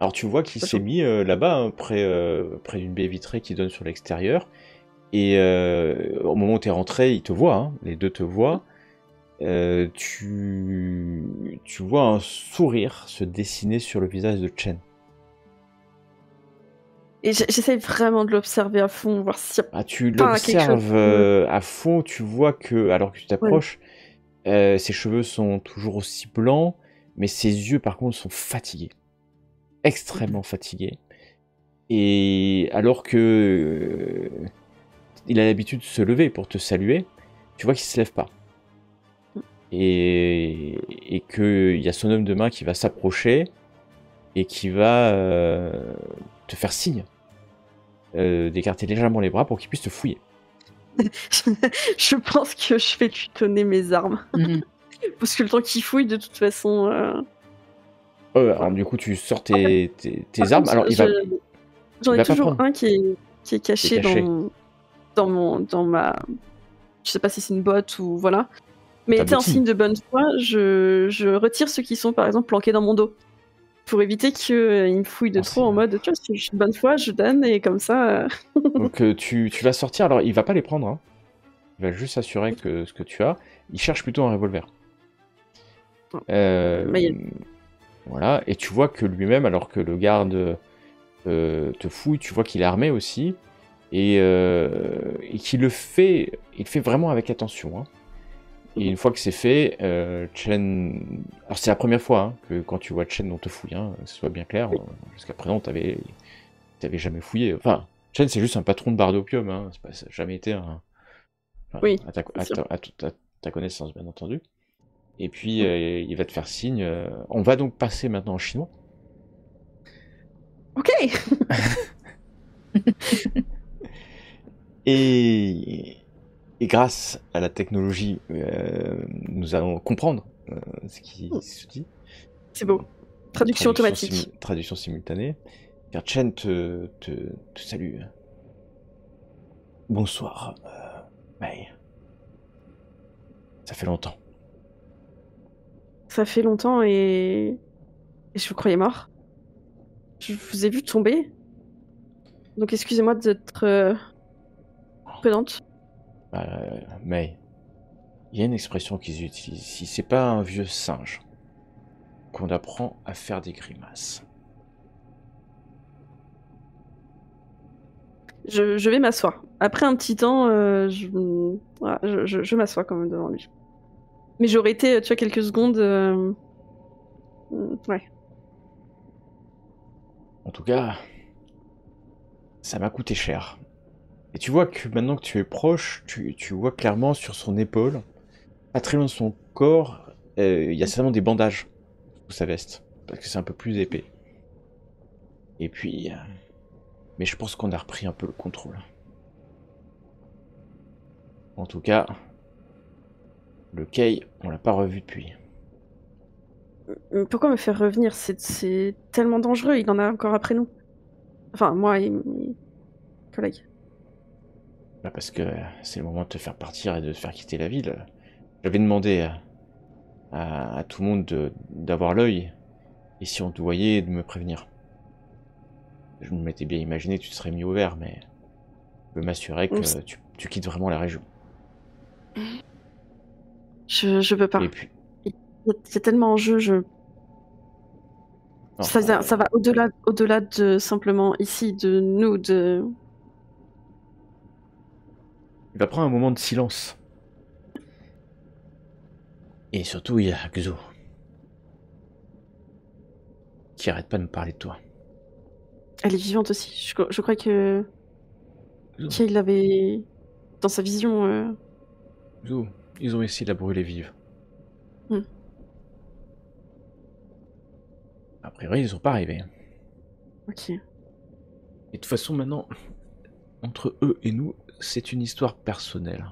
Alors tu vois qu'il s'est mis là-bas, hein, près d'une baie vitrée qui donne sur l'extérieur. Et au moment où tu es rentré, il te voit, hein, les deux te voient. Tu vois un sourire se dessiner sur le visage de Chen.
Et j'essaie vraiment de l'observer à fond, voir s'il y a
Tu
pas quelque chose.
l'observes à fond, tu vois que, alors que tu t'approches, ses cheveux sont toujours aussi blancs, mais ses yeux par contre sont fatigués. Extrêmement fatigués. Et alors que il a l'habitude de se lever pour te saluer, tu vois qu'il se lève pas. Et qu'il y a son homme de main qui va s'approcher et qui va te faire signe d'écarter légèrement les bras pour qu'il puisse te fouiller.
Je pense que je vais lui donner mes armes. Parce que le temps qu'il fouille, de toute façon...
alors du coup, tu sors tes armes. Alors,
j'en ai toujours un qui est qui est caché,
caché.
dans ma... Je sais pas si c'est une botte ou voilà. Mais
Ta
tu sais, en
bottine.
signe de bonne foi, je retire ceux qui sont par exemple planqués dans mon dos. Pour éviter qu'ils me fouillent de
Ah,
trop en
c'est-
mode, tu vois, si je suis de bonne foi, je donne et comme ça...
Donc tu vas sortir, alors il va pas les prendre, hein. Il va juste s'assurer que ce que tu as. Il cherche plutôt un revolver.
Mais
Voilà, et tu vois que lui-même, alors que le garde te fouille, tu vois qu'il est armé aussi, et qu'il il fait vraiment avec attention, hein. Et une fois que c'est fait, Chen... Alors c'est la première fois hein, que quand tu vois Chen, on te fouille, hein, que ce soit bien clair. Jusqu'à présent, t'avais jamais fouillé. Enfin, Chen, c'est juste un patron de bar d'opium, hein. Ça n'a jamais été un... Enfin,
Oui,
à ta,
c'est sûr.
ta connaissance, bien entendu. Et puis, il va te faire signe. On va donc passer maintenant en chinois.
Ok.
Et grâce à la technologie, nous allons comprendre ce qui se dit.
C'est beau. Traduction automatique.
Traduction simultanée. Car Chen te salue. Bonsoir, Mei. Ça fait longtemps.
Ça fait longtemps et je vous croyais mort. Je vous ai vu tomber. Donc excusez-moi d'être prudente.
Mei, il y a une expression qu'ils utilisent ici. C'est pas un vieux singe qu'on apprend à faire des grimaces.
Je vais m'asseoir. Après un petit temps, voilà, je m'assois quand même devant lui. Mais j'aurais été, tu vois, quelques secondes... Ouais.
En tout cas, ça m'a coûté cher. Et tu vois que maintenant que tu es proche, tu vois clairement sur son épaule, pas très loin de son corps, il y a certainement des bandages sous sa veste, parce que c'est un peu plus épais. Et puis... mais je pense qu'on a repris un peu le contrôle. En tout cas, le Kei, on l'a pas revu depuis.
Pourquoi me faire revenir? C'est tellement dangereux, il en a encore après nous. Enfin, moi et mes collègues.
Bah parce que c'est le moment de te faire partir et de te faire quitter la ville. J'avais demandé à tout le monde d'avoir l'œil, et si on te voyait, de me prévenir. Je me m'étais bien imaginé que tu te serais mis au vert, mais je veux m'assurer que tu quittes vraiment la région.
Je peux pas.
Et puis...
Il y a tellement en jeu,
non,
ça va au-delà de simplement ici, de nous, de...
il va prendre un moment de silence. Et surtout, il y a Xuo, qui arrête pas de me parler de toi.
Elle est vivante aussi. Je crois que...
Xuo,
qu'il avait... Dans sa vision...
Xuo, ils ont essayé de la brûler vive. A priori, ils sont pas arrivés.
Ok.
Et de toute façon, maintenant, entre eux et nous, c'est une histoire personnelle.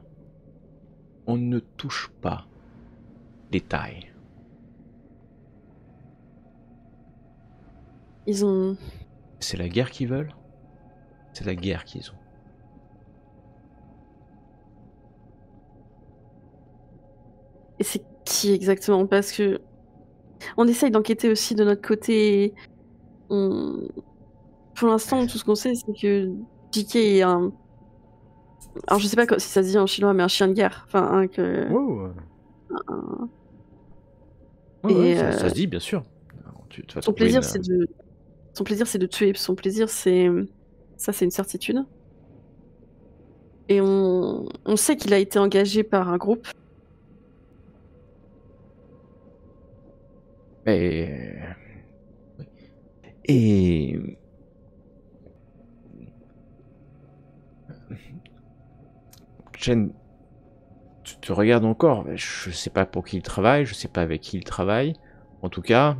On ne touche pas les tailles.
Ils ont...
C'est la guerre qu'ils veulent, c'est la guerre qu'ils ont.
Et c'est qui exactement? Parce que... On essaye d'enquêter aussi de notre côté. Pour l'instant, tout ce qu'on sait, c'est que JK est un... Alors, je sais pas si ça se dit en chinois, mais un chien de guerre. Enfin, un que...
Oh.
un-
Ouais,
Et,
ça se dit, bien sûr.
Son plaisir, c'est de... Son plaisir, c'est de tuer. Son plaisir, c'est... Ça, c'est une certitude. Et on sait qu'il a été engagé par un groupe.
Et... Chen, tu te regardes encore. Je sais pas pour qui il travaille, je sais pas avec qui il travaille. En tout cas,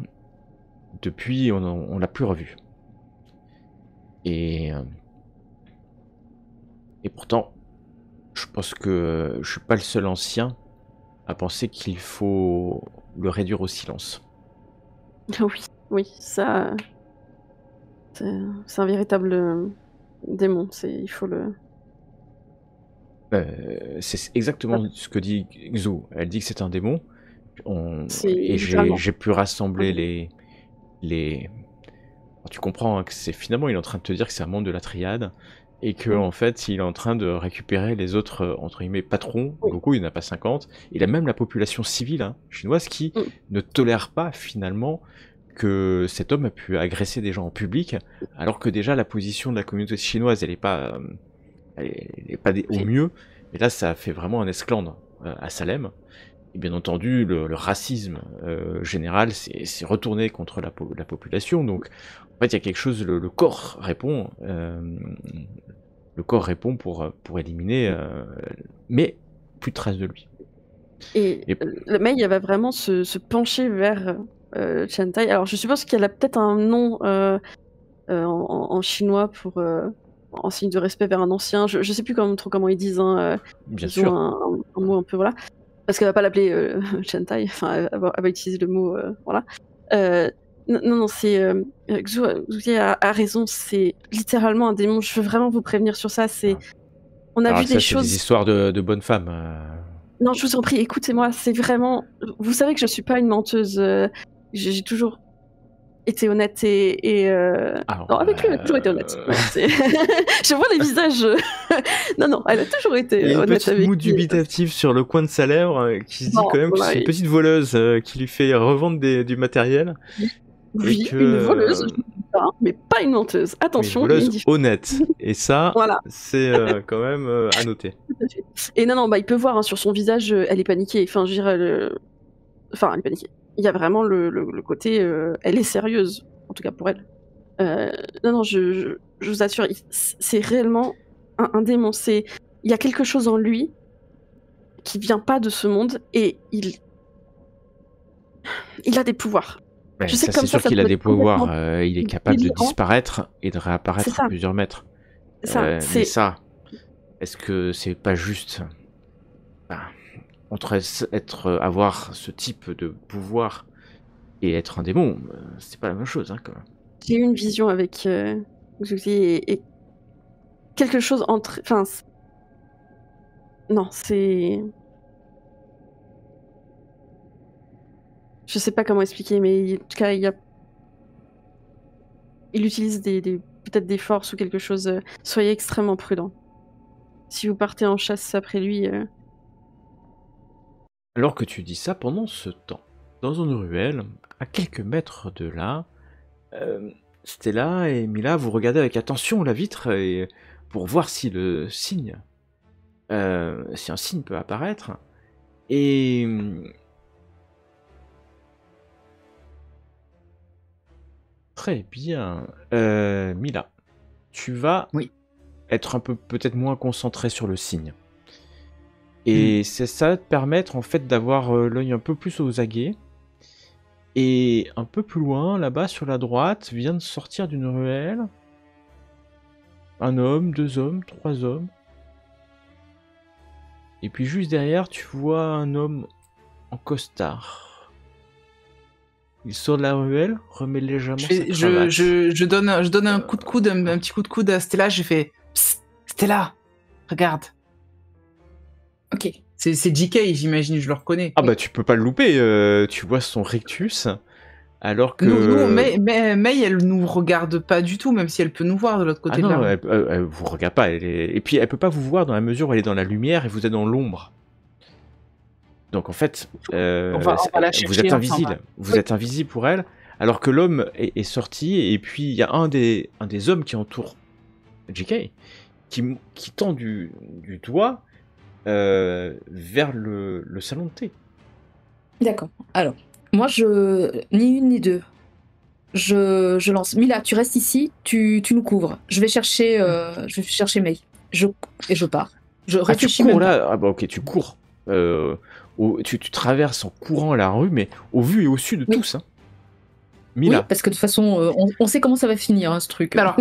depuis, on l'a plus revu. Et pourtant, je pense que je suis pas le seul ancien à penser qu'il faut le réduire au silence.
Oui, ça... C'est un véritable démon, il faut le...
C'est exactement ce que dit Xu. Elle dit que c'est un démon. Et
littéralement.
j'ai pu rassembler les... Alors, tu comprends hein, que finalement il est en train de te dire que c'est un membre de la triade et que en fait il est en train de récupérer les autres entre guillemets patrons.
Oui.
Beaucoup, il n'y en a pas 50. Il a même la population civile hein, chinoise qui ne tolère pas finalement que cet homme a pu agresser des gens en public, alors que déjà la position de la communauté chinoise elle est pas au mieux. Mais là ça fait vraiment un esclandre à Salem. Et bien entendu, le racisme général s'est retourné contre la population. Donc, en fait, il y a quelque chose, le corps répond. Le corps répond pour éliminer, mais plus de traces de lui.
Et le Mei, elle va vraiment se pencher vers Chantai. Alors, je suppose qu'elle a peut-être un nom en chinois pour en signe de respect vers un ancien. Je sais plus trop comment ils disent. Hein,
Bien
ils
sûr.
ont un mot un peu voilà. Parce qu'elle va pas l'appeler Chantai. Enfin, elle va utiliser le mot voilà. Non, c'est Xu a raison. C'est littéralement un démon. Je veux vraiment vous prévenir sur ça. On a
Alors
vu
ça,
des
c'est
choses.
des histoires de bonnes femmes.
Non, je vous en prie, écoutez-moi, c'est vraiment... Vous savez que je suis pas une menteuse. J'ai toujours été honnête et
Alors,
non, avec lui, elle a toujours été honnête. Ouais, je vois les visages. Non, elle a toujours été
il y a une
honnête
petite
avec
moue
lui.
dubitative sur le coin de sa lèvre qui se dit
Non,
quand même que
voilà,
c'est une petite voleuse qui lui fait revendre du matériel.
Oui,
et que,
une voleuse, je ne dis pas, mais pas une menteuse. Attention,
mais une
il y a une
voleuse
différence.
honnête. Et ça,
Voilà.
c'est quand même à noter.
Et non, il peut voir hein, sur son visage, elle est paniquée. Enfin, je dirais, enfin, elle est paniquée. Il y a vraiment le côté, elle est sérieuse, en tout cas pour elle. Non, je vous assure, c'est réellement un démon. Il y a quelque chose en lui qui vient pas de ce monde et il a des pouvoirs.
Ben,
Je sais
ça,
que comme
c'est sûr
ça
qu'il a
peut
des
être complètement
pouvoirs. Il est capable de
délirant.
disparaître et de
C'est
réapparaître
ça.
à plusieurs mètres.
C'est ça.
Mais ça, est-ce que c'est pas juste entre avoir ce type de pouvoir et être un démon, c'est pas la même chose, hein, quand même.
J'ai eu une vision avec Xuxi et quelque chose entre... Enfin, non, c'est... Je sais pas comment expliquer, mais en tout cas, il utilise peut-être des forces ou quelque chose. Soyez extrêmement prudent. Si vous partez en chasse après lui...
Alors que tu dis ça, pendant ce temps, dans une ruelle, à quelques mètres de là, Stella et Mila, vous regardez avec attention la vitre pour voir si le signe, si un signe peut apparaître. Et très bien, Mila, tu vas être un peu peut-être moins concentré sur le signe. Et ça va te permettre en fait d'avoir l'œil un peu plus aux aguets. Et un peu plus loin, là-bas sur la droite, vient de sortir d'une ruelle un homme, 2 hommes, 3 hommes. Et puis juste derrière, tu vois un homme en costard. Il sort de la ruelle, remet légèrement sa cravate.
Je donne un coup de coude, un petit coup de coude à Stella. Je fais Psst, Stella, regarde.
Ok.
C'est JK, j'imagine, je le reconnais.
Ah bah tu peux pas le louper, tu vois son rictus, alors que...
Mais elle nous regarde pas du tout, même si elle peut nous voir de l'autre côté de la rue.
Elle vous regarde pas, et puis elle peut pas vous voir dans la mesure où elle est dans la lumière et vous êtes dans l'ombre. Donc en fait,
on va la chercher,
vous êtes invisible, vous êtes invisible pour elle, alors que l'homme est sorti, et puis il y a un des hommes qui entoure JK, qui tend du doigt vers le salon de thé.
D'accord. Alors, moi, ni une ni deux. Je lance. Mila, tu restes ici, tu nous couvres. Je vais chercher Mei. Et je pars. Je réfléchis
tu cours
même pas.
là. Ah bah ok, tu cours. Tu traverses en courant la rue, mais au vu et au su de tous. Hein. Mila.
Oui, parce que de toute façon, on sait comment ça va finir, hein, ce truc.
Alors,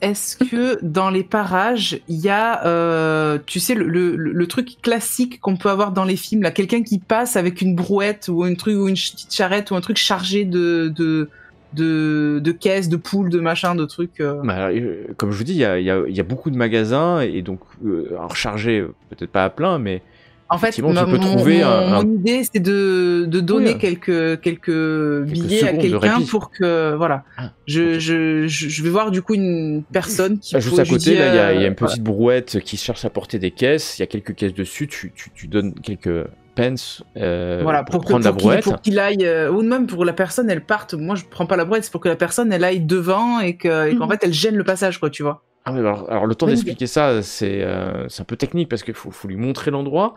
est-ce que dans les parages, il y a, tu sais, le truc classique qu'on peut avoir dans les films, là, quelqu'un qui passe avec une brouette ou une petite charrette ou un truc chargé de de caisses, de poules, de machins, de trucs.
Bah, comme je vous dis, il y a beaucoup de magasins et donc alors chargés, peut-être pas à plein, mais
En fait,
effectivement, tu peux trouver
mon idée, c'est de donner
Oui,
quelques billets à
secondes de
quelqu'un
répit.
pour que, voilà.
Ah,
Je vais voir du coup une personne qui
juste à
je lui
côté,
dis,
là, il y a une
voilà.
petite brouette qui cherche à porter des caisses. Il y a quelques caisses dessus. Tu donnes quelques pence
Voilà,
pour prendre la
pour
brouette.
pour qu'il aille, ou même pour la personne, elle parte. Moi, je prends pas la brouette, c'est pour que la personne, elle aille devant et qu'en fait, elle gêne le passage, quoi, tu vois.
Ah ouais, alors le temps
Bonne
d'expliquer ça, c'est un peu technique parce qu'il faut lui montrer l'endroit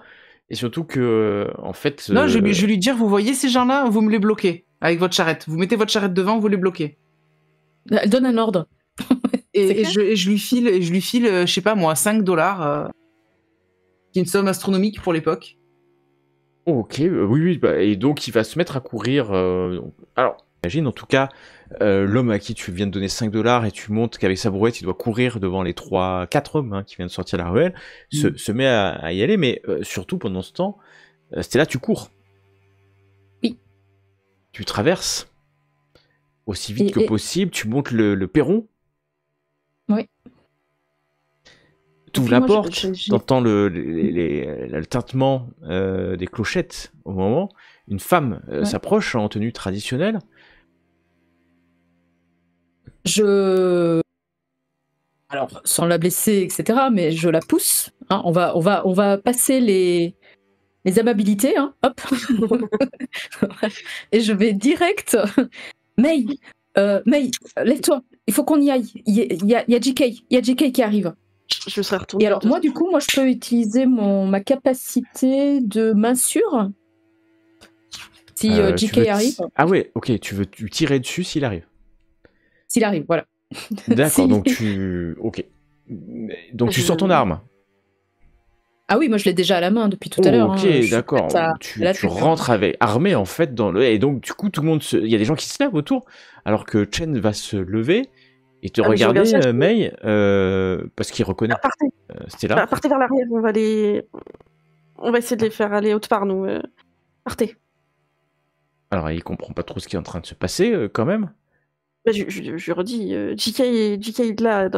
et surtout que, en fait.
Non, je vais lui dire, vous voyez ces gens-là, vous me les bloquez avec votre charrette. Vous mettez votre charrette devant, vous les bloquez.
Elle donne un ordre. C'est clair.
Je lui file, je sais pas moi, $5, qui est une somme astronomique pour l'époque.
Oh, ok, oui, bah, et donc il va se mettre à courir. Alors, imagine en tout cas, l'homme à qui tu viens de donner $5 et tu montres qu'avec sa brouette, il doit courir devant les 4 hommes qui viennent de sortir de la ruelle, se met à y aller, mais surtout pendant ce temps, Stella, tu cours.
Oui.
Tu traverses aussi vite
Et-
que
et-
possible, tu montes le perron.
Oui.
Tu ouvres
puis
la
moi,
porte,
j'ai-
t'entends le tintement des clochettes au moment. Une femme
Ouais.
s'approche en tenue traditionnelle.
Alors, sans la blesser, etc., mais je la pousse. Hein, on va passer les amabilités, hein, hop. Et je vais direct. May, lève-toi. Il faut qu'on y aille. Il y a JK qui arrive.
Je serais retournée.
Et alors, moi, du coup, je peux utiliser ma capacité de main sûre si
Tu
JK
veux
arrive.
Ah ouais, ok, tu veux tirer dessus s'il arrive.
S'il arrive, voilà.
D'accord,
Si-
donc tu... Ok. Donc tu sors ton arme.
Ah oui, moi, je l'ai déjà à la main depuis tout à l'heure.
Ok,
hein. Je suis
d'accord.
prête à
Tu
l'attaquer.
rentres armé en fait dans le... Et donc du coup, tout le monde Il y a des gens qui se lèvent autour, alors que Chen va se lever et te
Ah, mais je
regarder,
regarde ça,
May, parce qu'il reconnaît
Partez,
Stella.
partez vers l'arrière, on va essayer de les faire aller haute part, nous. Partez.
Alors il comprend pas trop ce qui est en train de se passer quand même.
Bah, je redis, JK est là.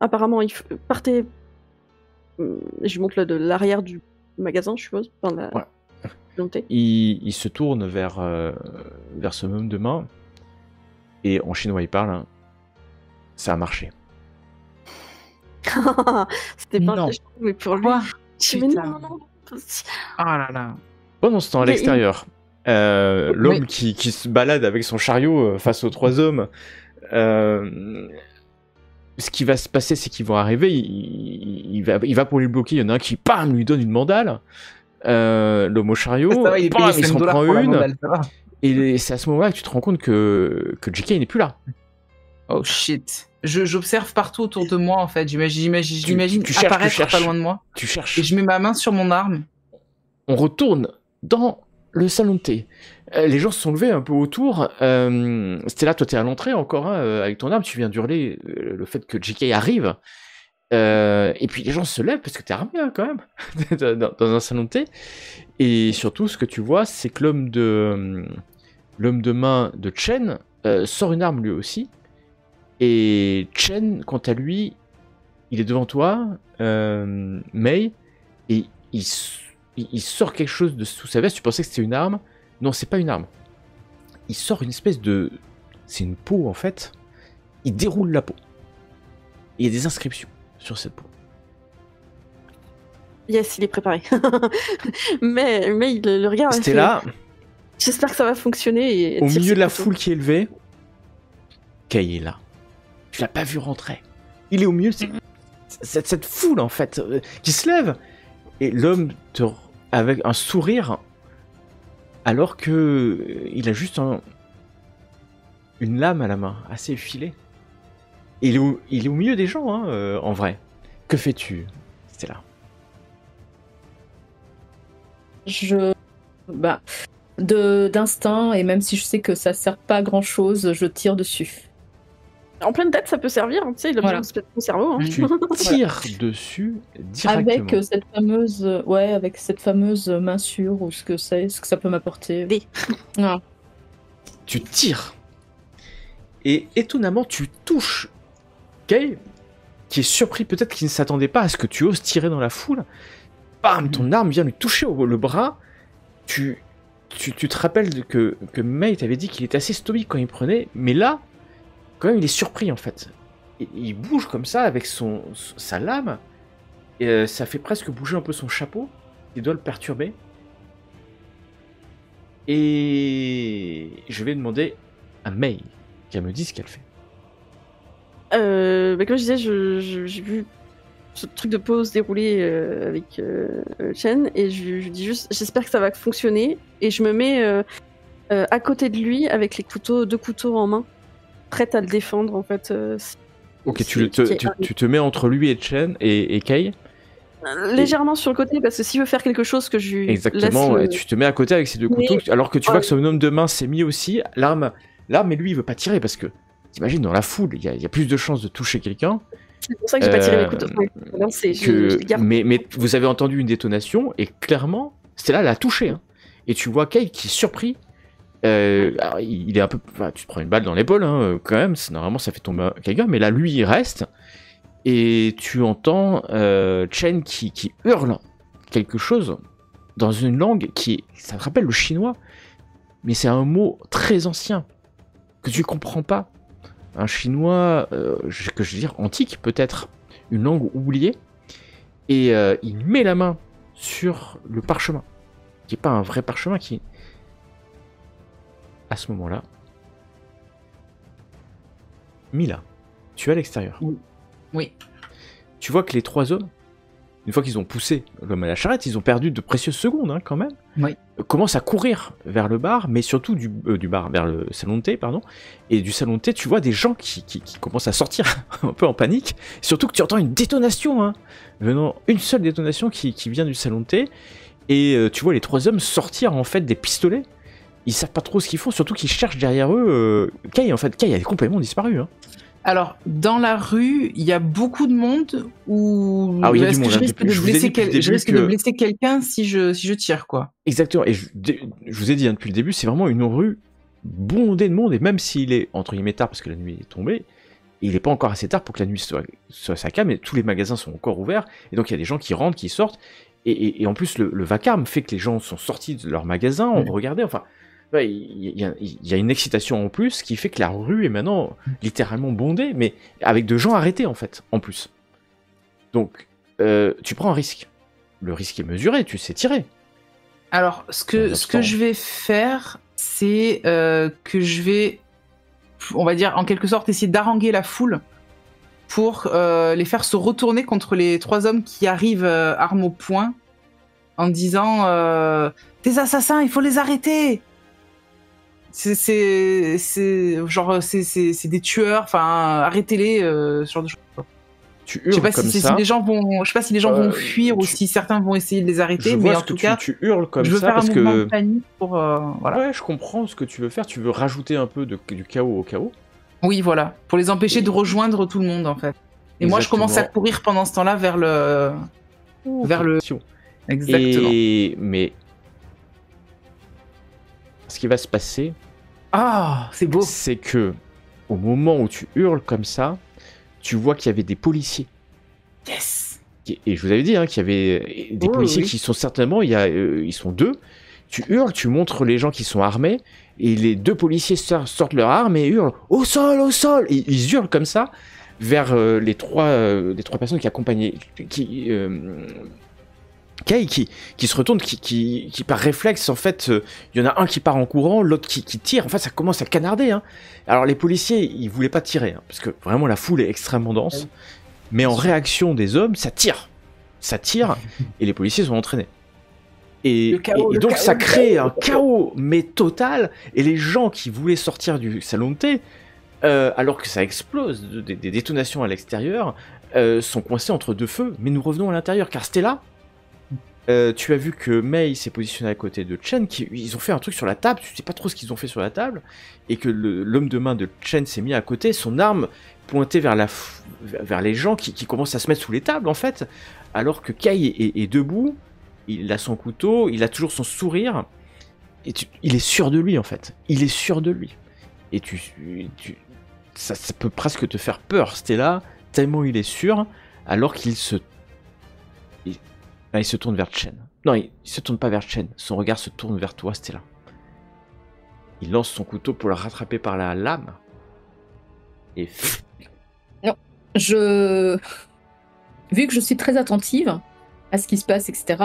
Apparemment, partez. Je monte de l'arrière du magasin, je suppose, dans la
Ouais.
volonté.
Il se tourne vers ce même de main et en chinois il parle. Hein. Ça a marché.
C'était pas un
Non.
piège, mais pour lui.
Quoi?
Je mais
Putain.
non.
Oh là là.
Pendant ce temps, à
Mais
l'extérieur, l'homme qui se balade avec son chariot face aux 3 hommes, ce qui va se passer, c'est qu'ils vont arriver, il va pour les bloquer, il y en a un qui, bam, lui donne une mandale, l'homme au chariot,
Ça va, il est payé
bam, il s'en
$5
prend
pour la
une,
mandale, ça va.
et c'est à ce moment-là que tu te rends compte que JK n'est plus là.
Oh shit. J'observe partout autour de moi en fait. J'imagine
tu cherches,
apparaître
tu cherches.
pas loin de moi.
Tu cherches.
Et je mets ma main sur mon arme.
On retourne dans le salon de thé. Les gens se sont levés un peu autour. Stella, toi, t'es à l'entrée encore, hein, avec ton arme. Tu viens d'hurler le fait que JK arrive. Et puis les gens se lèvent parce que t'es armé hein, quand même dans un salon de thé. Et surtout, ce que tu vois, c'est que l'homme de main de Chen sort une arme lui aussi. Et Chen, quant à lui, il est devant toi, May, et il sort quelque chose de sous sa veste. Tu pensais que c'était une arme? Non, c'est pas une arme. Il sort une espèce de... C'est une peau en fait. Il déroule la peau. Il y a des inscriptions sur cette peau.
Yes, il est préparé. mais il le regarde. il fait,
Stella,
j'espère que ça va fonctionner. Et
au
tire
milieu
ses
de la
couteaux.
foule qui est levée, Kay est là. Tu l'as pas vu rentrer. Il est au milieu de cette foule en fait qui se lève. Et l'homme avec un sourire, alors que il a juste une lame à la main, assez effilée. Et il est au milieu des gens, hein, en vrai. Que fais-tu, Stella?
D'instinct, et même si je sais que ça sert pas à grand chose, je tire dessus.
En pleine tête, ça peut servir. Tu sais, il a
Voilà.
besoin de son cerveau. Hein.
Tu tires dessus directement.
Avec cette fameuse main sûre, ou ce que ça peut m'apporter.
Des.
Ah.
Tu tires. Et étonnamment, tu touches Kay, qui est surpris, peut-être qu'il ne s'attendait pas à ce que tu oses tirer dans la foule. Bam, ton arme vient lui toucher le bras. Tu te rappelles que May t'avait dit qu'il était assez stoïque quand il prenait, mais là, quand même, il est surpris en fait. Et il bouge comme ça avec sa lame, et ça fait presque bouger un peu son chapeau, il doit le perturber. Et je vais demander à May qu'elle me dise ce qu'elle fait.
Comme je disais, j'ai vu ce truc de pause dérouler avec Chen, et je dis juste, j'espère que ça va fonctionner, et je me mets à côté de lui avec deux couteaux en main, prête à le défendre en fait.
Ok, tu te mets entre lui et Chen et Kay.
Légèrement sur le côté, parce que s'il veut faire quelque chose que je lui
exactement,
laisse,
et tu te mets à côté avec ces deux couteaux, alors que tu vois que son homme de main s'est mis aussi, l'arme, mais lui il veut pas tirer, parce que t'imagines, dans la foule, il y a plus de chances de toucher quelqu'un.
C'est pour ça que j'ai pas tiré mes couteaux. Non,
mais vous avez entendu une détonation, et clairement, celle-là l'a touché. Hein. Et tu vois Kay qui est surpris. Alors, il est un peu... Enfin, tu te prends une balle dans l'épaule, hein, quand même. Normalement, ça fait tomber quelqu'un. Mais là, lui, il reste. Et tu entends Chen qui hurle quelque chose dans une langue qui... Ça te rappelle le chinois. Mais c'est un mot très ancien que tu comprends pas. Un chinois, que je veux dire, antique peut-être, une langue oubliée, et il met la main sur le parchemin, qui n'est pas un vrai parchemin, qui... À ce moment-là, Mila, tu es à l'extérieur.
Oui.
Tu vois que les trois hommes, une fois qu'ils ont poussé l'homme à la charrette, ils ont perdu de précieuses secondes, hein, quand même.
Oui.
Commencent à courir vers le bar, mais surtout du bar vers le salon de thé, pardon. Et du salon de thé, tu vois des gens qui commencent à sortir un peu en panique. Surtout que tu entends une détonation, hein, une seule détonation qui vient du salon de thé. Et tu vois les trois hommes sortir en fait des pistolets. Ils savent pas trop ce qu'ils font, surtout qu'ils cherchent derrière eux. Kay, en fait, Kay a complètement disparu. Hein.
Alors, dans la rue, il y a beaucoup de monde où
il y a du monde.
Je risque de blesser quelqu'un si je tire, quoi.
Exactement. Et je vous ai dit depuis le début, c'est vraiment une rue bondée de monde. Et même s'il est, entre guillemets, tard, parce que la nuit est tombée, il n'est pas encore assez tard pour que la nuit soit sa calme. Et tous les magasins sont encore ouverts. Et donc, il y a des gens qui rentrent, qui sortent. Et en plus, le vacarme fait que les gens sont sortis de leur magasin, ont regardé. Enfin... Il y a une excitation en plus qui fait que la rue est maintenant littéralement bondée, mais avec de gens arrêtés en fait, en plus. Donc, tu prends un risque. Le risque est mesuré, tu sais tirer.
Alors, ce que je vais faire, c'est que je vais, on va dire, en quelque sorte, essayer d'haranguer la foule pour les faire se retourner contre les trois hommes qui arrivent armes au poing, en disant des assassins, il faut les arrêter. C'est des tueurs, enfin arrêtez-les, ce genre de choses.
Tu hurles comme ça.
Je sais pas si les gens vont fuir ou si certains vont essayer de les arrêter, mais en tout cas,
tu hurles comme ça.
Je veux faire un mouvement de panique pour voilà.
Ouais, je comprends ce que tu veux faire. Tu veux rajouter un peu du chaos au chaos.
Oui, voilà, pour les empêcher de rejoindre tout le monde en fait. Et moi, je commence à courir pendant ce temps-là vers le. Exactement.
Mais ce qui va se passer.
Ah, c'est beau.
C'est que au moment où tu hurles comme ça, tu vois qu'il y avait des policiers.
Yes.
Et je vous avais dit qu'il y avait des policiers qui sont certainement, ils sont deux. Tu hurles, tu montres les gens qui sont armés, et les deux policiers sortent leurs armes et hurlent au sol, au sol. Et ils hurlent comme ça vers les trois personnes qui accompagnaient, Kay qui se retourne, qui par réflexe, en fait, il y en a un qui part en courant, l'autre qui tire, en fait ça commence à canarder. Hein. Alors les policiers, ils voulaient pas tirer, hein, parce que vraiment la foule est extrêmement dense, mais en réaction des hommes, ça tire, et les policiers sont entraînés. Et donc ça crée un chaos, mais total, et les gens qui voulaient sortir du salon de thé, alors que ça explose, des détonations à l'extérieur, sont coincés entre deux feux, mais nous revenons à l'intérieur, car Stella... tu as vu que May s'est positionnée à côté de Chen, ils ont fait un truc sur la table, tu sais pas trop ce qu'ils ont fait sur la table, et que l'homme de main de Chen s'est mis à côté, son arme pointée vers les gens qui commencent à se mettre sous les tables en fait, alors que Kay est debout, il a son couteau, il a toujours son sourire, et il est sûr de lui en fait, il est sûr de lui. Et ça peut presque te faire peur, Stella, tellement il est sûr, alors qu'il se tourne vers Chen. Non, il se tourne pas vers Chen, son regard se tourne vers toi, Stella. Il lance son couteau pour la rattraper par la lame. Et
vu que je suis très attentive à ce qui se passe, etc.,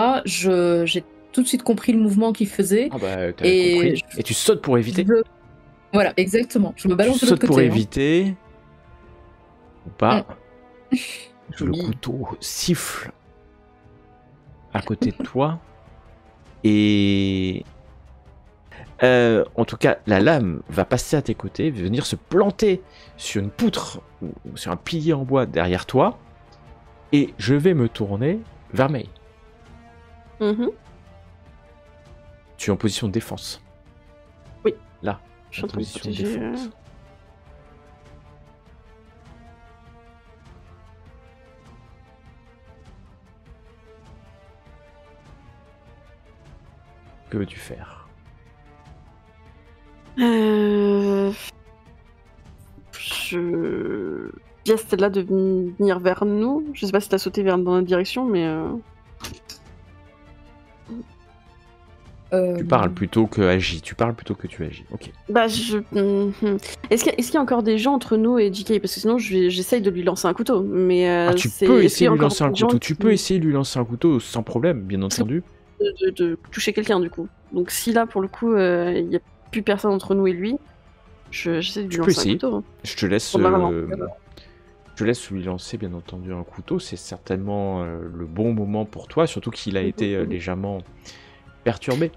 j'ai tout de suite compris le mouvement qu'il faisait.
ah bah, t'avais compris. Et tu sautes pour éviter.
Voilà, exactement. Je me balance
Tu
de l'autre
sautes pour
côté.
éviter. Ou pas. Le
Joli.
couteau siffle à côté de toi. Et... en tout cas, la lame va passer à tes côtés, venir se planter sur une poutre ou sur un pilier en bois derrière toi. Et je vais me tourner vers May.
Mhm.
Tu es en position de défense.
Oui.
Là,
Je suis en train de
position de
protéger.
défense. Que veux-tu faire?
Je dis à Stella de venir vers nous. Je sais pas si t'as sauté dans notre direction, mais
Tu parles plutôt que agis. Tu parles plutôt que tu agis. Ok.
bah Est-ce qu'il y a encore des gens entre nous et JK? Parce que sinon j'essaye de lui lancer un couteau. Mais
Tu
c'est-
peux
est-ce qu'il y
essayer
a
de lui
encore
lancer un
des gens
couteau. Tu
qui-
peux essayer de lui lancer un couteau sans problème, bien entendu.
de toucher quelqu'un du coup. Donc si là pour le coup il n'y a plus personne entre nous et lui, j'essaie de lui
Tu peux
lancer un
essayer.
couteau. Hein.
Je te laisse.
Probablement.
Je laisse lui lancer, bien entendu, un couteau. C'est certainement le bon moment pour toi, surtout qu'il a été légèrement perturbé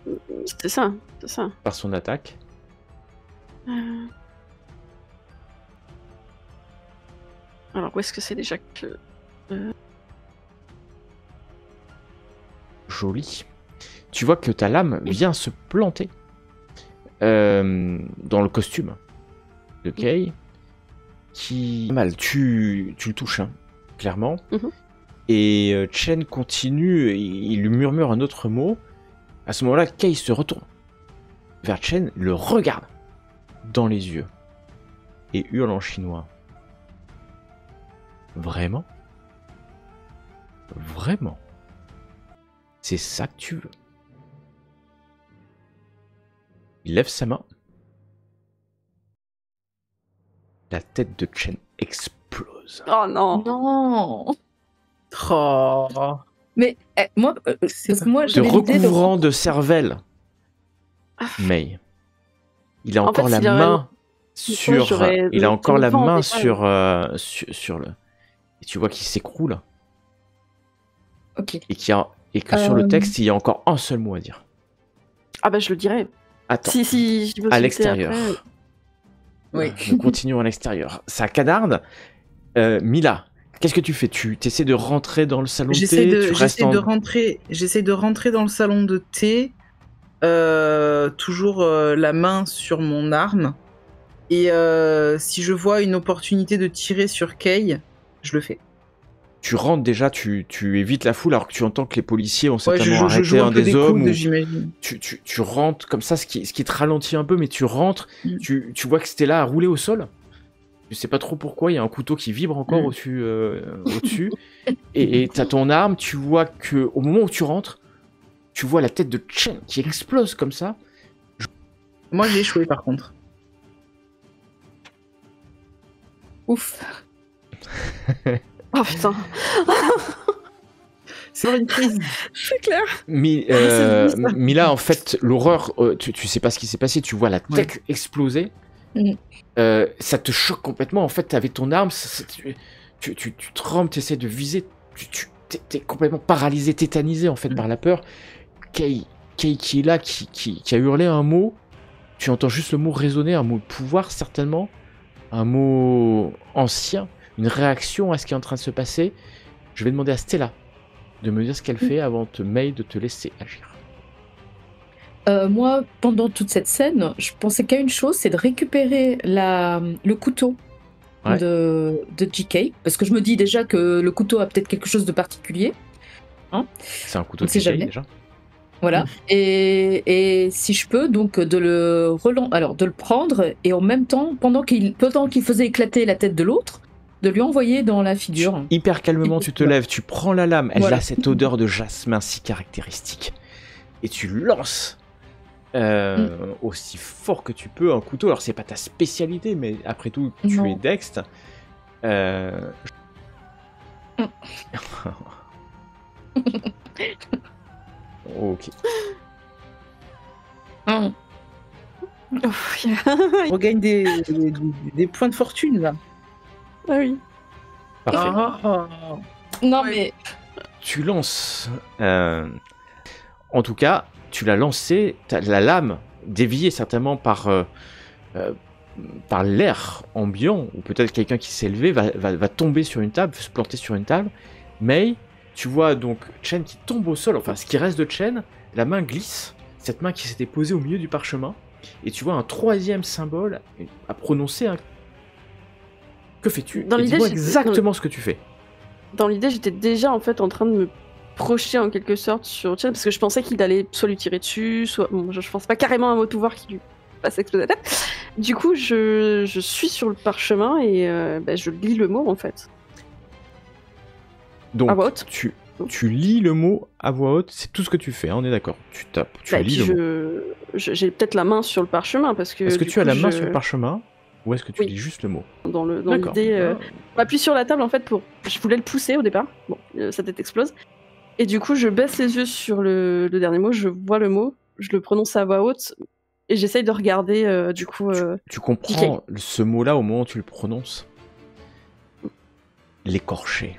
C'est ça, c'est ça.
par son attaque.
Alors où est-ce que c'est déjà que...
Joli. Tu vois que ta lame vient se planter dans le costume de Kay. Qui... Mal, tu le touches, hein, clairement.
Mhm.
Et Chen continue, il lui murmure un autre mot. À ce moment-là, Kay se retourne vers Chen, le regarde dans les yeux et hurle en chinois. Vraiment? Vraiment? C'est ça que tu veux? Il lève sa main. La tête de Chen explose.
Oh non.
Non.
Oh.
Mais moi, parce que moi,
Te
j'avais l'idée de...
recouvrant de cervelle. May. Il a
En
encore
fait,
la
s'il aurait-
main sur.
j'aurais
Il a encore la
le vent
main
en détail.
sur le. Et tu vois qu'il s'écroule.
Ok.
Et que sur le texte, il y a encore un seul mot à dire.
Ah bah je le dirais.
Attends.
Si je veux
À
sauter
l'extérieur.
après,
Oui.
Nous continuons à l'extérieur. Ça cadarde. Mila, qu'est-ce que tu fais? Tu essaies de rentrer dans le salon de
J'essaie
thé?
de,
Tu restes
j'essaie
en...
de rentrer, j'essaie de rentrer dans le salon de thé, toujours la main sur mon arme. Et si je vois une opportunité de tirer sur Kay, je le fais.
Tu rentres déjà, tu évites la foule alors que tu entends que les policiers ont
Ouais,
certainement
je
arrêté
joue un
un
peu
des
des
hommes.
coudes,
ou-
j'imagine.
Tu rentres comme ça, ce qui te ralentit un peu, mais tu rentres,
Mm.
tu vois que Stella a roulé au sol. Tu sais pas trop pourquoi, il y a un couteau qui vibre encore
Mm.
au-dessus. Et t'as ton arme, tu vois que au moment où tu rentres, tu vois la tête de Chen qui explose comme ça.
Moi, j'ai échoué par contre.
Ouf.
Oh putain,
C'est une crise.
c'est clair.
c'est ça.
Mila, en fait, l'horreur, tu sais pas ce qui s'est passé, tu vois la tête exploser.
Mm.
Ça te choque complètement. En fait, t'avais ton arme, tu trembles, tu essaies de viser, t'es complètement paralysé, tétanisé en fait par la peur. Kay qui est là, qui a hurlé un mot, tu entends juste le mot résonner, un mot de pouvoir certainement, un mot ancien, une réaction à ce qui est en train de se passer. Je vais demander à Stella de me dire ce qu'elle fait avant May de te laisser agir.
Moi, pendant toute cette scène, je pensais qu'à une chose, c'est de récupérer le couteau
Ouais.
de JK, parce que je me dis déjà que le couteau a peut-être quelque chose de particulier.
C'est un couteau
On
de
sait
JK
jamais.
déjà.
Voilà. Et si je peux, donc de le de le prendre et en même temps, pendant qu'il faisait éclater la tête de l'autre, de lui envoyer dans la figure.
Hyper calmement, tu te lèves, tu prends la lame, elle
Voilà.
a cette odeur de jasmin si caractéristique. Et tu lances aussi fort que tu peux un couteau. Alors c'est pas ta spécialité, mais après tout, tu
Non.
es dextre. Ok.
Hum.
Oh,
On regagne des points de fortune, là.
Ah oui.
Parfait.
Non,
Ouais.
mais
Tu lances. En tout cas, tu l'as lancé, la lame déviée certainement par l'air ambiant, ou peut-être quelqu'un qui s'est levé va tomber sur une table, se planter sur une table. Mais tu vois donc Chen qui tombe au sol, enfin ce qui reste de Chen, la main glisse, cette main qui s'était posée au milieu du parchemin, et tu vois un troisième symbole à prononcer. Que fais-tu?
Dans
Et
l'idée,
dis-moi
j'étais-
exactement ce que tu fais.
Dans l'idée, j'étais déjà en fait en train de me projeter en quelque sorte sur Chen parce que je pensais qu'il allait soit lui tirer dessus, soit. Bon, je pense pas carrément un mot de pouvoir qui lui passe exploser la tête. Du coup, je suis sur le parchemin et je lis le mot en fait.
Donc,
À voix haute.
tu lis le mot à voix haute, c'est tout ce que tu fais, hein, on est d'accord. Tu tapes, tu
Bah, et
lis
puis
le mot.
j'ai peut-être la main sur le parchemin parce que.
Est-ce que
du
tu as
coup,
la main sur le parchemin ou est-ce que tu
Oui.
lis juste le mot?
Dans
D'accord.
l'idée,
Ah,
je m'appuie sur la table en fait pour. Je voulais le pousser au départ. Bon, sa tête explose. Et du coup, je baisse les yeux sur le dernier mot. Je vois le mot. Je le prononce à voix haute et j'essaye de regarder du coup.
Tu comprends ce mot-là au moment où tu le prononces? L'écorcher.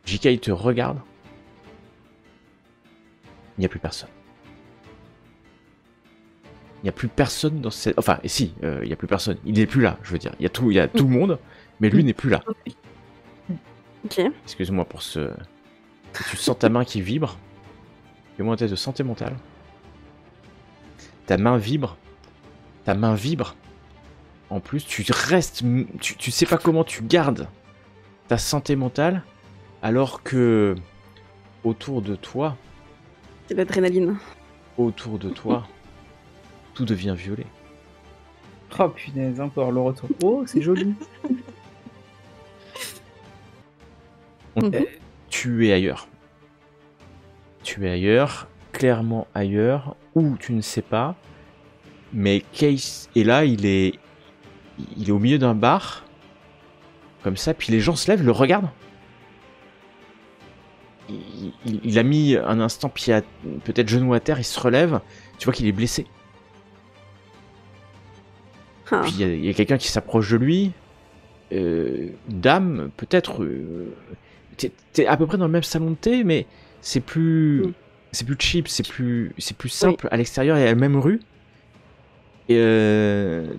JK, il te regarde. Il n'y a plus personne. Il n'y a plus personne dans cette... Enfin, et si, il n'y a plus personne. Il n'est plus là, je veux dire. Il y a tout le monde, mais lui n'est plus là.
Ok.
Excuse-moi pour ce... Et tu sens ta main qui vibre. Fais-moi un test de santé mentale. Ta main vibre. Ta main vibre. En plus, tu restes... Tu sais pas comment tu gardes ta santé mentale alors que autour de toi,
C'est l'adrénaline.
tout devient violet.
Oh punaise, encore le retour. Oh, c'est joli.
Tu es ailleurs. Tu es ailleurs, clairement ailleurs, où tu ne sais pas. Mais Case est là, il est au milieu d'un bar, comme ça, puis les gens se lèvent, le regardent. Il a mis un instant, puis il a peut-être genou à terre, il se relève, tu vois qu'il est blessé.
Ah.
Puis il y a quelqu'un qui s'approche de lui, une dame, peut-être. T'es à peu près dans le même salon de thé, mais c'est plus cheap, c'est plus simple. À l'extérieur, il y a la même rue. Et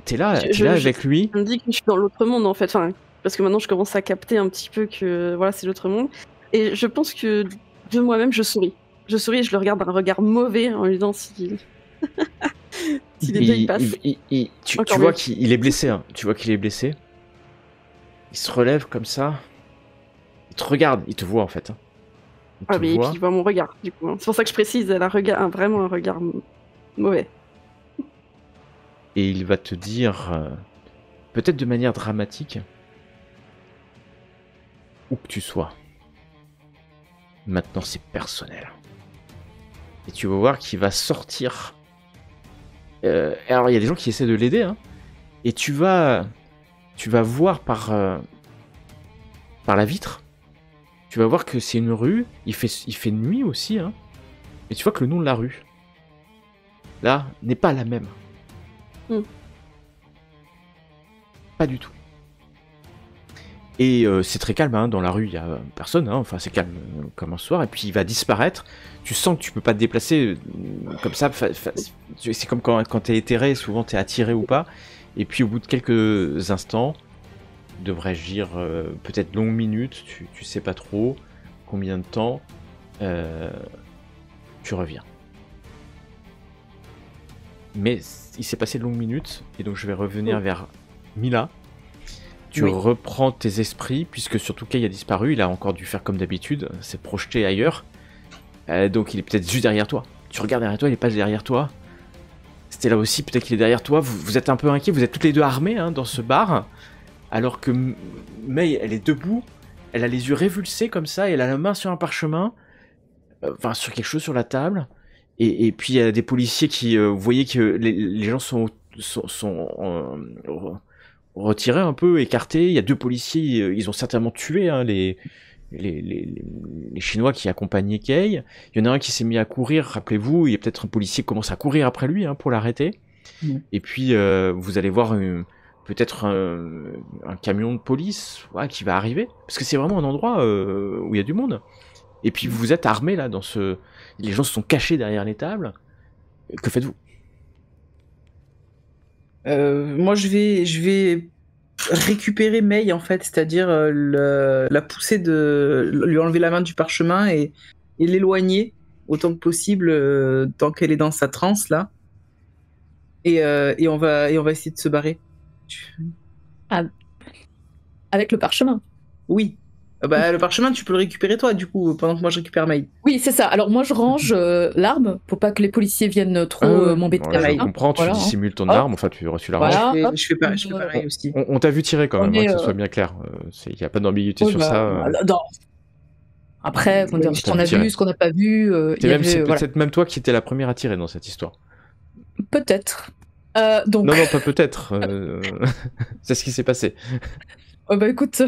t'es là avec lui.
Je me dis que je suis dans l'autre monde en fait, enfin, parce que maintenant je commence à capter un petit peu que voilà, c'est l'autre monde. Et je pense que de moi-même, je souris. Je souris et je le regarde d'un regard mauvais en lui disant si les deux ils passent.
Tu
Encore
vois
mieux.
qu'il est blessé. Hein. Tu vois qu'il est blessé. Il se relève comme ça. Il te regarde. Il te voit en fait. Hein. Il te
Ah, mais et
voit.
puis il voit mon regard, du coup. C'est pour ça que je précise, elle a vraiment un regard mauvais.
Et il va te dire, peut-être de manière dramatique, où que tu sois. Maintenant, c'est personnel. Et tu vas voir qu'il va sortir. Alors, il y a des gens qui essaient de l'aider, hein, et tu vas voir par la vitre. Tu vas voir que c'est une rue. Il fait nuit aussi, hein. Et tu vois que le nom de la rue, là, n'est pas la même. Pas du tout. Et c'est très calme, hein, dans la rue, il n'y a personne, hein, enfin c'est calme comme un soir, et puis il va disparaître. Tu sens que tu peux pas te déplacer comme ça, c'est comme quand t'es éthéré, souvent t'es attiré ou pas, et puis au bout de quelques instants, devrais-je dire peut-être longues minutes, tu sais pas trop combien de temps, tu reviens. Mais il s'est passé de longues minutes, et donc je vais revenir vers Mila. Tu reprends tes esprits, puisque surtout Kay a disparu, il a encore dû faire comme d'habitude, s'est projeté ailleurs. Donc il est peut-être juste derrière toi. Tu regardes derrière toi, il est pas derrière toi. C'était là aussi, peut-être qu'il est derrière toi. Vous êtes un peu inquiets, vous êtes toutes les deux armées hein, dans ce bar. Alors que May, elle est debout. Elle a les yeux révulsés comme ça. Et elle a la main sur un parchemin. Enfin, sur quelque chose sur la table. Et puis il y a des policiers qui... vous voyez que les gens sont retirés un peu, écartés. Il y a 2 policiers, ils ont certainement tué hein, les Chinois qui accompagnaient Kay. Il y en a un qui s'est mis à courir, rappelez-vous, il y a peut-être un policier qui commence à courir après lui hein, pour l'arrêter. Et puis vous allez voir peut-être un camion de police qui va arriver, parce que c'est vraiment un endroit où il y a du monde. Et puis vous êtes armés là, les gens se sont cachés derrière les tables. Que faites-vous?
Moi, je vais récupérer May, en fait, c'est-à-dire la pousser, lui enlever la main du parchemin et l'éloigner autant que possible tant qu'elle est dans sa transe, là. Et on va essayer de se barrer.
Avec le parchemin.
Oui. Le parchemin, tu peux le récupérer toi, du coup, pendant que moi je récupère May.
Oui, c'est ça. Alors moi, je range l'arme pour pas que les policiers viennent trop m'embêter.
Je comprends, tu dissimules ton arme, enfin tu la ranges.
Je fais pareil aussi.
On t'a vu tirer quand même, que ce soit bien clair. Il n'y a pas d'ambiguïté sur ça.
Non. Après, on dit ce qu'on a vu, ce qu'on n'a pas vu.
C'est peut-être même toi qui étais la première à tirer dans cette histoire.
Peut-être. Donc...
Non, pas peut-être. C'est ce qui s'est passé.
Bah écoute,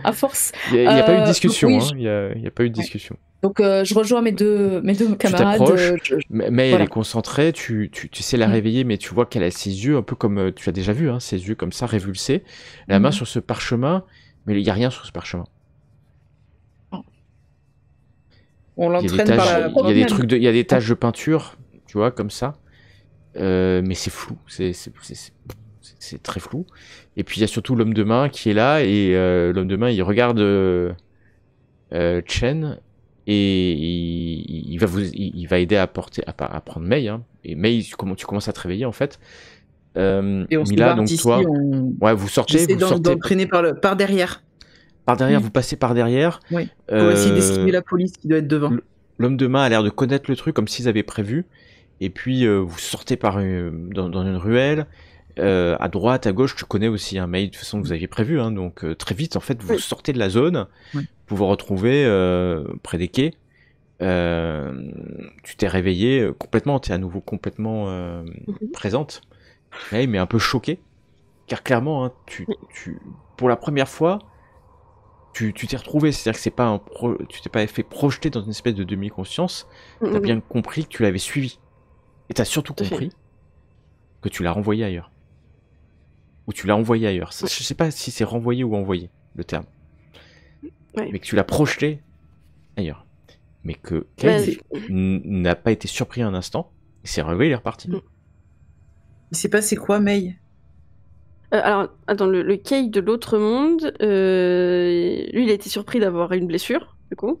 à force.
Il n'y a pas eu de discussion. Il n'y a pas eu de discussion.
Donc je rejoins mes deux camarades.
Tu t'approches, mais elle est concentrée, tu sais la réveiller, mais tu vois qu'elle a ses yeux un peu comme tu as déjà vu, hein, ses yeux comme ça révulsés. La main sur ce parchemin, mais il n'y a rien sur ce parchemin.
On l'entraîne par la...
Il y a des taches de peinture, tu vois, comme ça. Mais c'est flou, c'est très flou. Et puis il y a surtout l'homme de main qui est là, et l'homme de main il regarde Chen, et il va aider à prendre May, hein. Et May, tu commences à te réveiller en fait.
Et on
Mila, donc toi, vous sortez.
J'essaie d'entraîner par derrière.
Par derrière, vous passez par derrière.
Oui. Pour essayer d'esquiver la police qui doit être devant.
L'homme de main a l'air de connaître le truc comme s'ils avaient prévu. Et puis vous sortez dans une ruelle. À droite, à gauche, tu connais aussi un mail de toute façon que vous aviez prévu, hein, donc très vite en fait vous sortez de la zone, vous vous retrouvez près des quais. Tu t'es réveillé complètement, tu es à nouveau complètement présente, mais un peu choquée, car clairement hein, pour la première fois tu t'es retrouvé, c'est-à-dire que tu t'es pas fait projeter dans une espèce de demi-conscience, t'as bien compris que tu l'avais suivi, et t'as surtout compris que tu l'as renvoyé ailleurs. Ou tu l'as envoyé ailleurs. Je sais pas si c'est renvoyé ou envoyé, le terme. Mais que tu l'as projeté ailleurs. Mais que Kay n'a pas été surpris un instant, il s'est relevé, il est reparti.
Il s'est passé quoi, May?
Alors, attends, le Kay de l'autre monde, lui, il a été surpris d'avoir une blessure, du coup.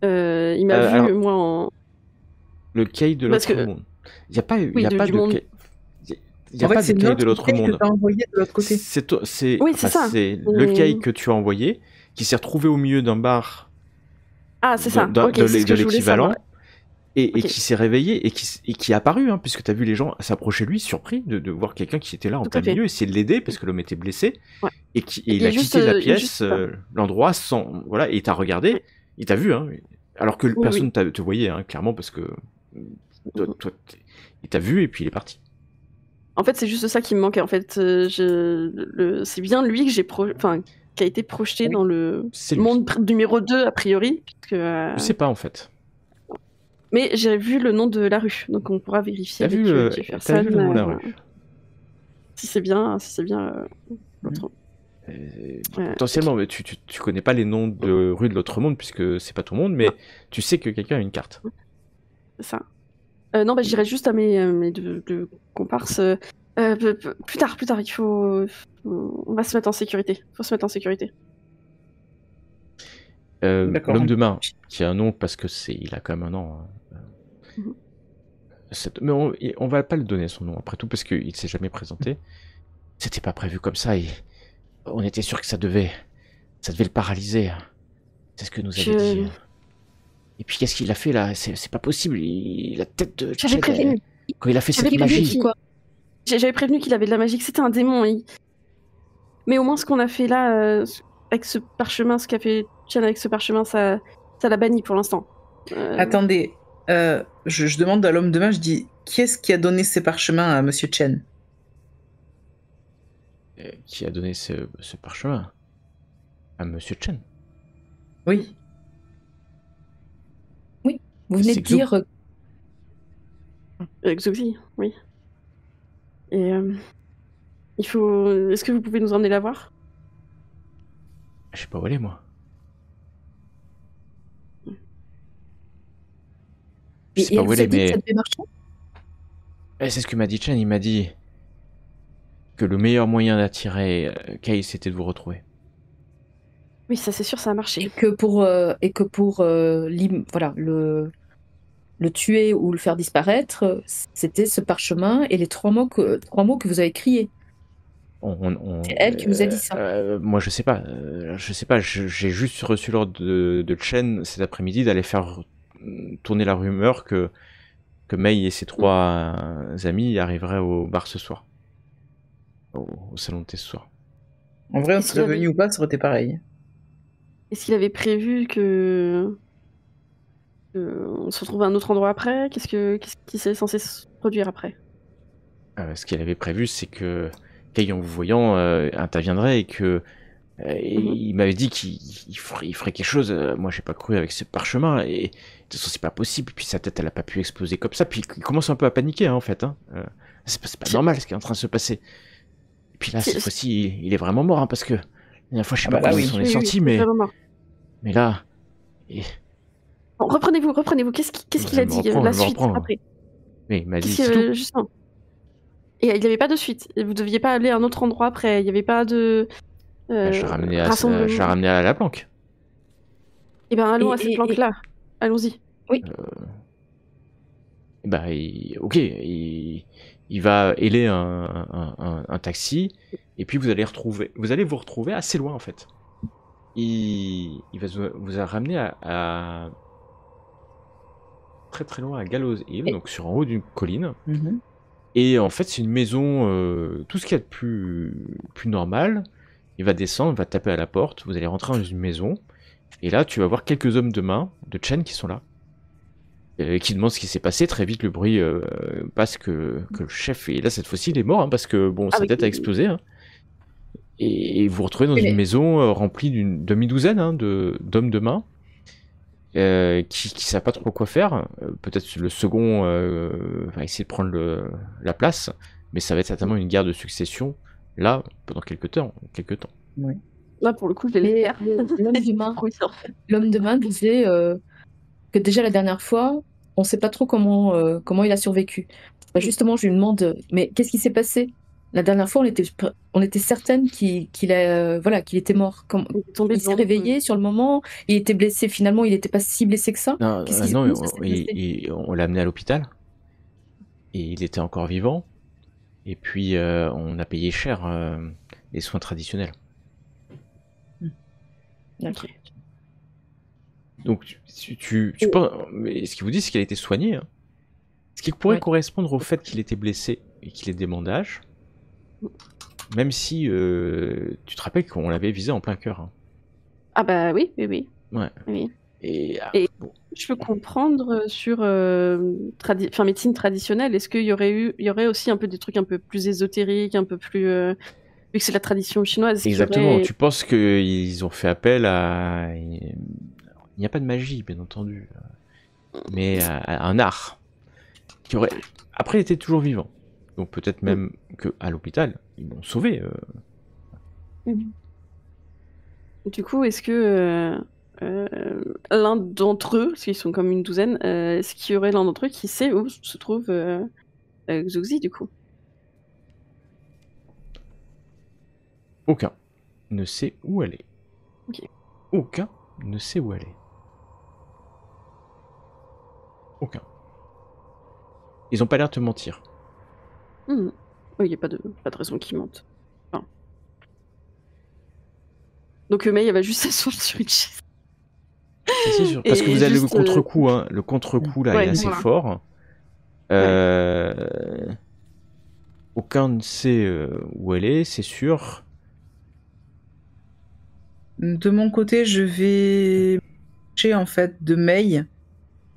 Il m'a vu, moi, en...
Le Kay de l'autre monde. Il n'y a pas, de
monde.
Il n'y a pas de Kay de l'autre monde.
C'est
le Kay que tu as envoyé, qui s'est retrouvé au milieu d'un bar de l'équivalent, et qui s'est réveillé, et qui est apparu, hein, puisque tu as vu les gens s'approcher de lui, surpris de voir quelqu'un qui était là en plein milieu, essayer de l'aider, parce que l'homme était blessé, et il a quitté la pièce, l'endroit, et il t'a regardé, il t'a vu, hein, alors que personne ne te voyait, hein, clairement, parce que toi, il t'a vu, et puis il est parti.
En fait, c'est juste ça qui me manquait. En fait, c'est bien lui que qui a été projeté dans le monde numéro 2, a priori.
Je sais pas, en fait.
Mais j'ai vu le nom de la rue, donc on pourra vérifier.
T'as vu le nom de la rue.
Si c'est bien l'autre.
Potentiellement, mais tu connais pas les noms de rues de l'autre monde, puisque c'est pas tout le monde, mais tu sais que quelqu'un a une carte.
C'est ça. Non, j'irai juste à mes deux comparses. Plus tard, on va se mettre en sécurité. Faut se mettre en sécurité.
L'homme de main, qui a un nom parce que il a quand même un nom. Mais on va pas le donner son nom après tout parce qu'il s'est jamais présenté. C'était pas prévu comme ça et on était sûr que ça devait le paralyser. C'est ce que nous avait dit. Et puis qu'est-ce qu'il a fait là? C'est pas possible. La tête de
J'avais
Chen,
prévenu.
quand il a fait
J'avais
cette
prévenu
magie.
qu'il- J'avais prévenu qu'il avait de la magie, que c'était un démon. Mais au moins, ce qu'on a fait là, avec ce parchemin, ce qu'a fait Chen avec ce parchemin, ça l'a banni pour l'instant.
Attendez, je demande à l'homme de main, je dis, qui est-ce qui a donné ces parchemins à Monsieur Chen?
Qui a donné ce parchemin? À Monsieur Chen.
Oui.
Vous venez
C'est
de dire
Xoxy, oui. Et il faut. Est-ce que vous pouvez nous emmener la voir?
Je sais pas où elle est, moi. Je sais
et
pas
elle
où
vous
elle
a
est,
dit que
mais
ça devait marcher?
c'est ce que m'a dit Chen. Il m'a dit que le meilleur moyen d'attirer Kay, c'était de vous retrouver.
Oui, ça c'est sûr, ça a
Et
marché.
que pour voilà, le tuer ou le faire disparaître, c'était ce parchemin et les trois mots que vous avez criés. C'est elle qui vous a dit ça.
Moi, je sais pas. J'ai juste reçu l'ordre de Chen cet après-midi d'aller faire tourner la rumeur que Mei et ses trois amis arriveraient au bar ce soir. Au salon de thé ce soir.
En vrai, on
Est-ce
serait
qu'il y
venu ou pas, ça aurait été pareil.
Est-ce qu'il avait prévu que on se retrouve à un autre endroit après? Qu'est-ce qui s'est censé se produire après?
Ce qu'il avait prévu, c'est que Kay, en vous voyant, interviendrait et que il m'avait dit qu'il ferait quelque chose. Moi, j'ai pas cru avec ce parchemin et de toute façon, c'est pas possible. Puis sa tête, elle a pas pu exploser comme ça. Puis il commence un peu à paniquer, hein, en fait. Hein. C'est pas normal ce qui est en train de se passer. Et puis là, cette fois-ci, il est vraiment mort, hein, parce que la dernière fois, je sais pas comment il s'en est sorti, mais là.
Bon, reprenez-vous. Qu'est-ce qu'il a dit la suite après?
Mais il m'a dit c'est tout.
Justement. Et il n'y avait pas de suite. Et vous deviez pas aller à un autre endroit après. Il n'y avait pas de.
Je l'ai ramené à la planque.
Eh ben allons à cette planque-là. Allons-y.
Oui.
Ok, il va héler un taxi et puis vous allez vous retrouver assez loin en fait. Il va vous a ramené à très très loin à Gallows Hill, donc sur en haut d'une colline.
Mhm.
Et en fait, c'est une maison, tout ce qu'il y a de plus normal. Il va descendre, il va taper à la porte, vous allez rentrer dans une maison, et là, tu vas voir quelques hommes de main de Chen qui sont là, qui demandent ce qui s'est passé. Très vite, le bruit passe que le chef, et là, cette fois-ci, il est mort, hein, parce que bon, sa tête a explosé. Hein. Et vous vous retrouvez dans une maison remplie d'une demi-douzaine d'hommes de main, qui ne savent pas trop quoi faire. Peut-être le second va essayer de prendre la place, mais ça va être certainement une guerre de succession, là, pendant quelques temps.
Oui.
Là, pour le coup, je l'ai
l'homme de main disait que déjà la dernière fois, on ne sait pas trop comment il a survécu. Justement, je lui demande, mais qu'est-ce qui s'est passé? La dernière fois, on était certaine qu'il était mort. Il s'est réveillé sur le moment, il était blessé. Finalement, il n'était pas si blessé que ça.
Non, on l'a amené à l'hôpital et il était encore vivant. Et puis, on a payé cher les soins traditionnels.
Ok.
Donc, tu penses, mais ce qu'il vous dit, c'est qu'il a été soigné. Hein. Ce qui pourrait correspondre au fait qu'il était blessé et qu'il ait des bandages. Même si tu te rappelles qu'on l'avait visé en plein cœur. Hein.
Ah bah oui.
Ouais.
Oui.
Et
bon. Je peux comprendre sur médecine traditionnelle. Est-ce qu'il y aurait aussi un peu des trucs un peu plus ésotériques, un peu plus vu que c'est la tradition chinoise.
Exactement. Tu penses qu'ils ont fait appel à il n'y a pas de magie, bien entendu, mais à un art qui aurait après été toujours vivant. Donc peut-être même qu'à l'hôpital, ils l'ont sauvé.
Du coup, est-ce que l'un d'entre eux, parce qu'ils sont comme une douzaine, est-ce qu'il y aurait l'un d'entre eux qui sait où se trouve Xoxy, du coup?
Aucun ne sait où elle est.
Ok.
Aucun ne sait où elle est. Aucun. Ils ont pas l'air de te mentir.
Il n'y a pas de raison qu'ils mentent. Enfin. Donc Mei, elle va juste s'asseoir sur une chaise.
C'est sûr, parce que
Et
vous avez le
juste,
contre-coup, hein. Le contre-coup, là,
ouais,
est assez
voilà.
fort. Aucun ne sait où elle est, c'est sûr.
De mon côté, je vais marcher en fait de Mei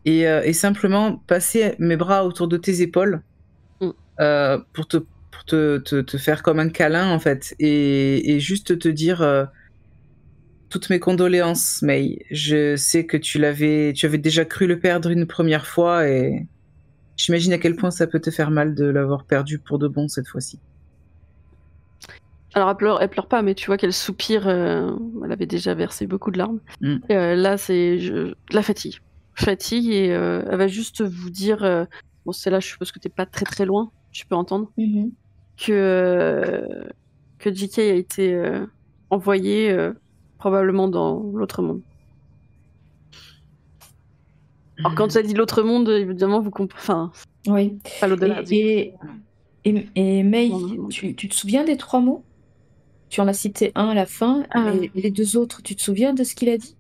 et simplement passer mes bras autour de tes épaules
Mm.
pour te faire comme un câlin en fait et juste te dire toutes mes condoléances, Mei. Je sais que tu avais déjà cru le perdre une première fois et j'imagine à quel point ça peut te faire mal de l'avoir perdu pour de bon cette fois-ci.
Alors elle pleure pas, mais tu vois qu'elle soupire. Elle avait déjà versé beaucoup de larmes.
Mm.
Et, là, c'est la fatigue. Fatigue et elle va juste vous dire. Bon, c'est là, je suppose que t'es pas très très loin. Tu peux entendre
Mhm.
que JK a été envoyé probablement dans l'autre monde. Alors quand elle dit l'autre monde, évidemment vous comprenez. Enfin,
Oui.
pas l'au-delà.
Et May,
Non.
tu te souviens des 3 mots? Tu en as cité un à la fin, et les 2 autres, tu te souviens de ce qu'il a dit?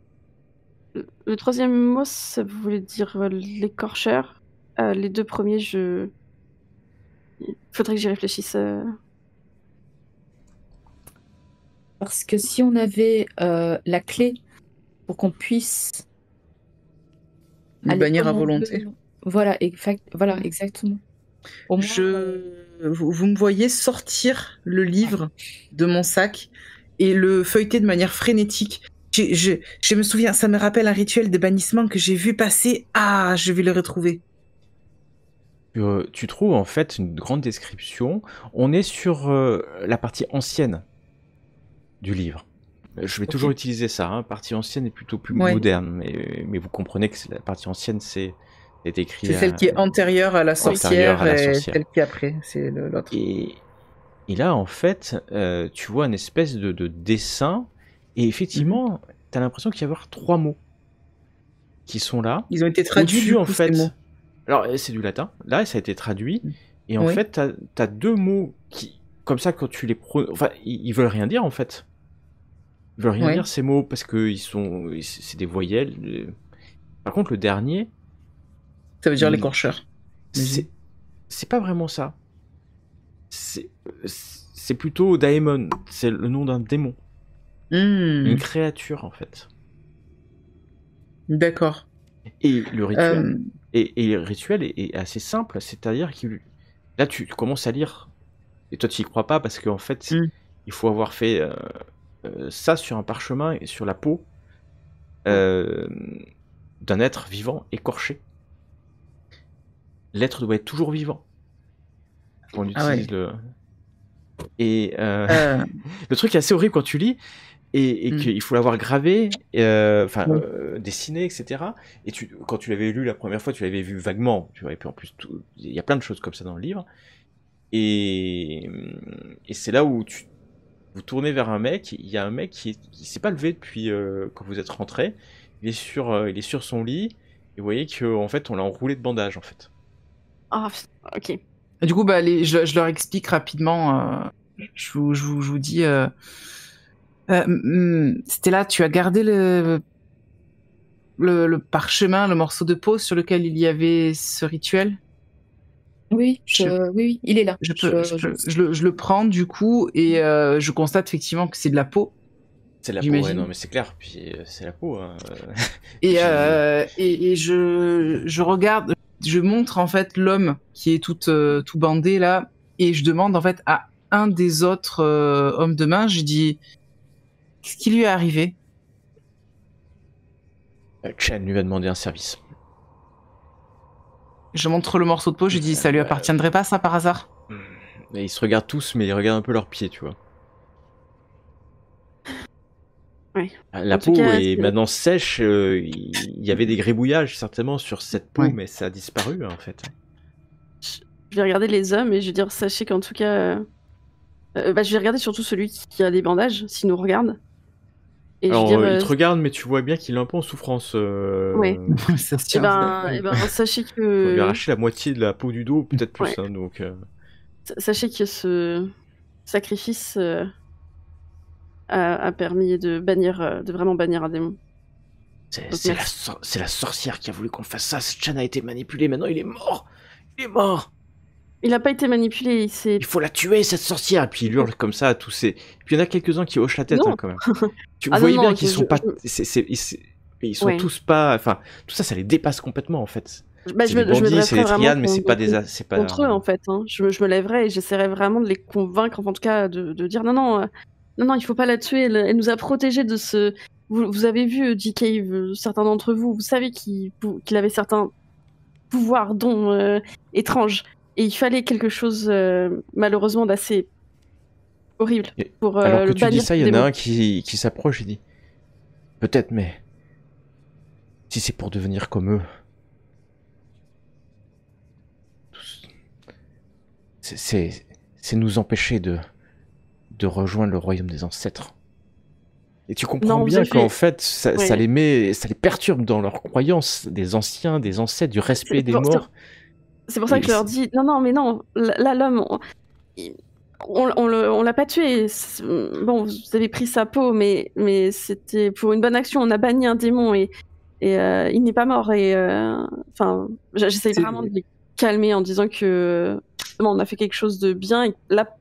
Le troisième mot, ça voulait dire l'écorcheur. Les 2 premiers, faudrait que j'y réfléchisse.
Parce que si on avait la clé pour qu'on puisse
Le
aller
bannir à
commander-
volonté.
Voilà, voilà, exactement. Au moins,
Vous me voyez sortir le livre de mon sac et le feuilleter de manière frénétique. Je me souviens, ça me rappelle un rituel de bannissement que j'ai vu passer. Ah, je vais le retrouver.
Tu trouves en fait une grande description. On est sur la partie ancienne du livre. Je vais
Ok.
toujours utiliser ça. Hein. Partie ancienne est plutôt plus
Ouais.
moderne, mais vous comprenez que la partie ancienne, c'est écrit.
C'est celle qui est antérieure à la sorcière
Antérieure à la
et
sorcière.
celle qui est après, c'est l'autre.
Et là, en fait, tu vois une espèce de dessin, et effectivement, t'as l'impression qu'il y a 3 mots qui sont là.
Ils ont été traduits
Au-dessus,
du
en
coup,
fait.
ces mots.
Alors, c'est du latin. Là, ça a été traduit. Et en
Oui.
fait, t'as 2 mots qui, comme ça, quand tu les enfin, ils veulent rien dire, en fait. Ils veulent rien
Oui.
dire, ces mots, parce que c'est des voyelles. Par contre, le dernier,
Ça veut dire
il-
l'écorcheur.
c'est pas vraiment ça. C'est plutôt Daemon. C'est le nom d'un démon. Une créature, en fait.
D'accord.
Et le rituel, et le rituel est assez simple, c'est-à-dire que là tu commences à lire, et toi tu y crois pas parce qu'en fait il faut avoir fait ça sur un parchemin et sur la peau d'un être vivant écorché. L'être doit être toujours vivant. On utilise le... Et le truc est assez horrible quand tu lis, et qu'il faut l'avoir gravé, dessiné, etc. Et quand tu l'avais lu la première fois, tu l'avais vu vaguement, tu vois, et puis en plus, il y a plein de choses comme ça dans le livre. Et c'est là où vous tournez vers un mec, il y a un mec qui s'est pas levé depuis quand vous êtes rentré, il est sur son lit, et vous voyez qu'en fait, on l'a enroulé de bandages, en fait.
Ah, ok.
Et du coup, je leur explique rapidement, je vous dis... Stella, tu as gardé le parchemin, le morceau de peau sur lequel il y avait ce rituel?
Oui, oui, il est là.
Je le prends du coup et je constate effectivement que c'est de la peau.
C'est de la peau, ouais, non mais c'est clair, puis c'est la peau. Hein.
Et je regarde, je montre en fait l'homme qui est tout bandé là, et je demande en fait à un des autres hommes de main, je dis... Qu'est-ce qui lui est arrivé?
Chen lui a demandé un service.
Je montre le morceau de peau, je dis ça lui appartiendrait pas ça par hasard?
Et ils se regardent tous, mais ils regardent un peu leurs pieds, tu vois.
Oui.
La peau est maintenant sèche, il y avait des gribouillages certainement sur cette peau, mais ça a disparu en fait.
Je vais regarder les hommes et je vais dire, sachez qu'en tout cas... je vais regarder surtout celui qui a des bandages, s'il nous regarde. Et
alors,
je veux dire,
il te regarde, mais tu vois bien qu'il est un peu en souffrance.
Oui. Et ben, sachez que...
Il faut lui arracher la moitié de la peau du dos, peut-être plus.
Ouais.
Hein, donc,
sachez que ce sacrifice a permis de vraiment bannir un démon.
C'est la sorcière qui a voulu qu'on fasse ça. Chen a été manipulé, maintenant il est mort. Il est mort.
Il n'a pas été manipulé,
Il faut la tuer, cette sorcière. Et puis il hurle comme ça à tous ces... Puis il y en a quelques-uns qui hochent la tête quand même. Tu voyais bien qu'ils sont pas... Ils sont tous pas... Enfin, tout ça, ça les dépasse complètement en fait.
C'est des bandits,
c'est des triades, mais c'est pas des...
Contre eux en fait. Hein. Je me lèverais et j'essaierais vraiment de les convaincre, en tout cas de dire non, il faut pas la tuer. Elle nous a protégés de ce... Vous avez vu DK, certains d'entre vous, vous savez qu'il avait certains pouvoirs, dons étranges. Et il fallait quelque chose, malheureusement, d'assez horrible pour
alors que
le
tu dis ça, il y en a
démon.
un qui s'approche et dit peut-être, mais si c'est pour devenir comme eux, c'est nous empêcher de rejoindre le royaume des ancêtres. Et tu comprends bien qu'en fait, ça les perturbe dans leurs croyances, des anciens, des ancêtres, du respect des morts.
C'est pour ça que je leur dis non, mais non, là, l'homme, on l'a pas tué. Bon, vous avez pris sa peau, mais c'était pour une bonne action. On a banni un démon et il n'est pas mort. Et enfin, j'essaye vraiment de les calmer en disant que on a fait quelque chose de bien. Et là,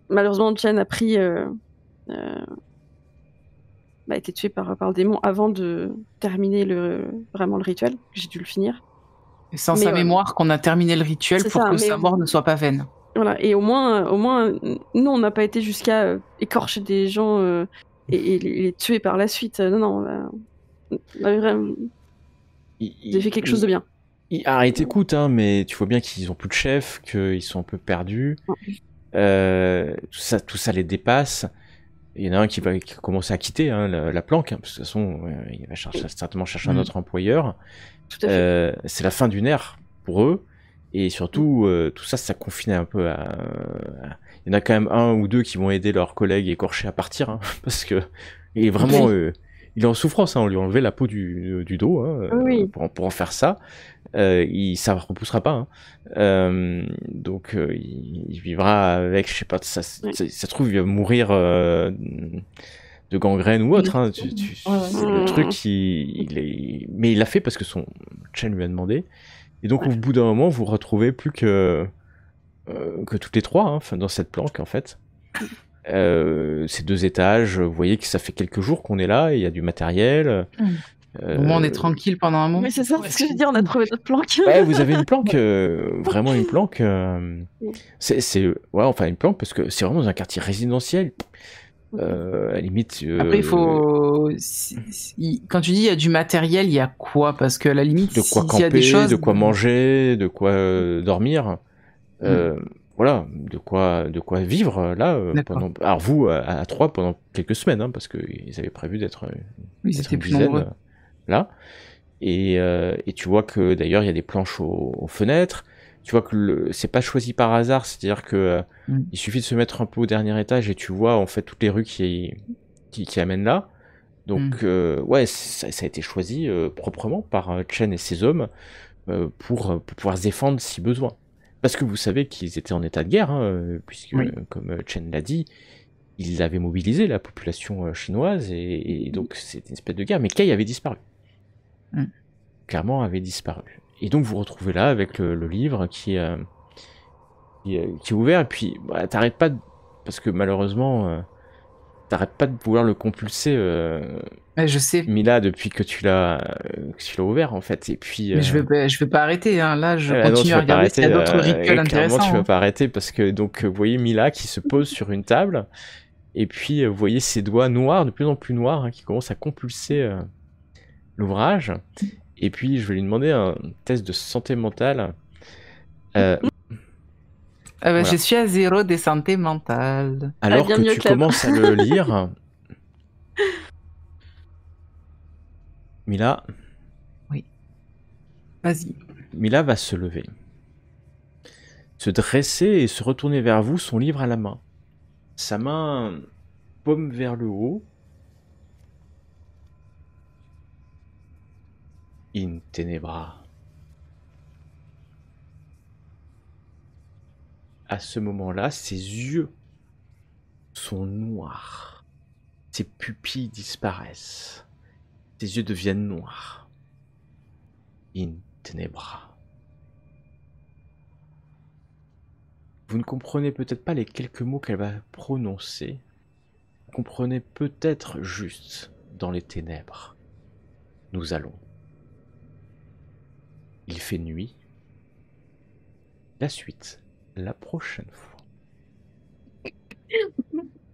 malheureusement, Chen a pris. A été tué par le démon avant de terminer vraiment le rituel. J'ai dû le finir.
Et sans sa mémoire qu'on a terminé le rituel pour que sa mort ne soit pas vaine.
Voilà, et au moins, nous, on n'a pas été jusqu'à écorcher des gens et les tuer par la suite. Non, on a vraiment... J'ai fait quelque chose de bien.
Arrête, écoute, mais tu vois bien qu'ils ont plus de chef, qu'ils sont un peu perdus. Tout ça les dépasse. Il y en a un qui va commencer à quitter la planque, parce que de toute façon, il va certainement chercher un autre employeur.
Tout à fait.
C'est la fin d'une ère pour eux, et surtout, tout ça, ça confinait un peu à... Il y en a quand même un ou deux qui vont aider leurs collègues écorchés à partir, parce que il est vraiment... il est en souffrance, on lui a enlevé la peau du dos pour en faire ça. Ça ne repoussera pas. Donc il vivra avec, je sais pas, ça se trouve, il va mourir de gangrène ou autre. Le truc, mais il l'a fait parce que son Chen lui a demandé. Et donc au bout d'un moment, vous retrouvez plus que toutes les trois dans cette planque en fait. Ces 2 étages, vous voyez que ça fait quelques jours qu'on est là, il y a du matériel.
Au moins on est tranquille pendant un moment.
Mais c'est ça, ce que je dis, on a trouvé notre planque.
Vous avez une planque, vraiment une planque. Enfin une planque parce que c'est vraiment dans un quartier résidentiel. À limite.
Après, il faut. Quand tu dis il y a du matériel, il y a quoi? Parce que à la limite,
de quoi camper,
y a des choses...
de quoi manger, de quoi dormir. Voilà, de quoi vivre là. Alors vous, à 3 pendant quelques semaines, parce qu'ils avaient prévu d'être une dizaine là. Et tu vois que d'ailleurs il y a des planches aux fenêtres. Tu vois que c'est pas choisi par hasard, c'est-à-dire que il suffit de se mettre un peu au dernier étage et tu vois en fait toutes les rues qui amènent là. Donc ça a été choisi proprement par Chen et ses hommes pour pouvoir se défendre si besoin. Parce que vous savez qu'ils étaient en état de guerre, puisque, comme Chen l'a dit, ils avaient mobilisé la population chinoise, et donc c'était une espèce de guerre, mais Kei avait disparu. Clairement avait disparu. Et donc vous retrouvez là avec le livre qui est ouvert, et puis t'arrêtes pas, parce que malheureusement, t'arrêtes pas de vouloir le compulser.
Je sais.
Mila, depuis que tu l'as ouvert en fait, et puis.
Mais je vais pas arrêter, là je continue à regarder s'il y a d'autres rituels intéressants.
Clairement, tu vas pas arrêter parce que donc vous voyez Mila qui se pose sur une table, et puis vous voyez ses doigts noirs, de plus en plus noirs, qui commencent à compulser l'ouvrage. Et puis je vais lui demander un test de santé mentale.
Voilà. Je suis à 0 de santé mentale.
Alors que tu commences à le lire. Mila.
Oui. Vas-y.
Mila va se lever, se dresser et se retourner vers vous, son livre à la main. Sa main paume vers le haut. In Tenebra. À ce moment-là, ses yeux sont noirs. Ses pupilles disparaissent. Ses yeux deviennent noirs. In tenebra. Vous ne comprenez peut-être pas les quelques mots qu'elle va prononcer. Vous comprenez peut-être juste dans les ténèbres. Nous allons. Il fait nuit. La suite, la prochaine fois.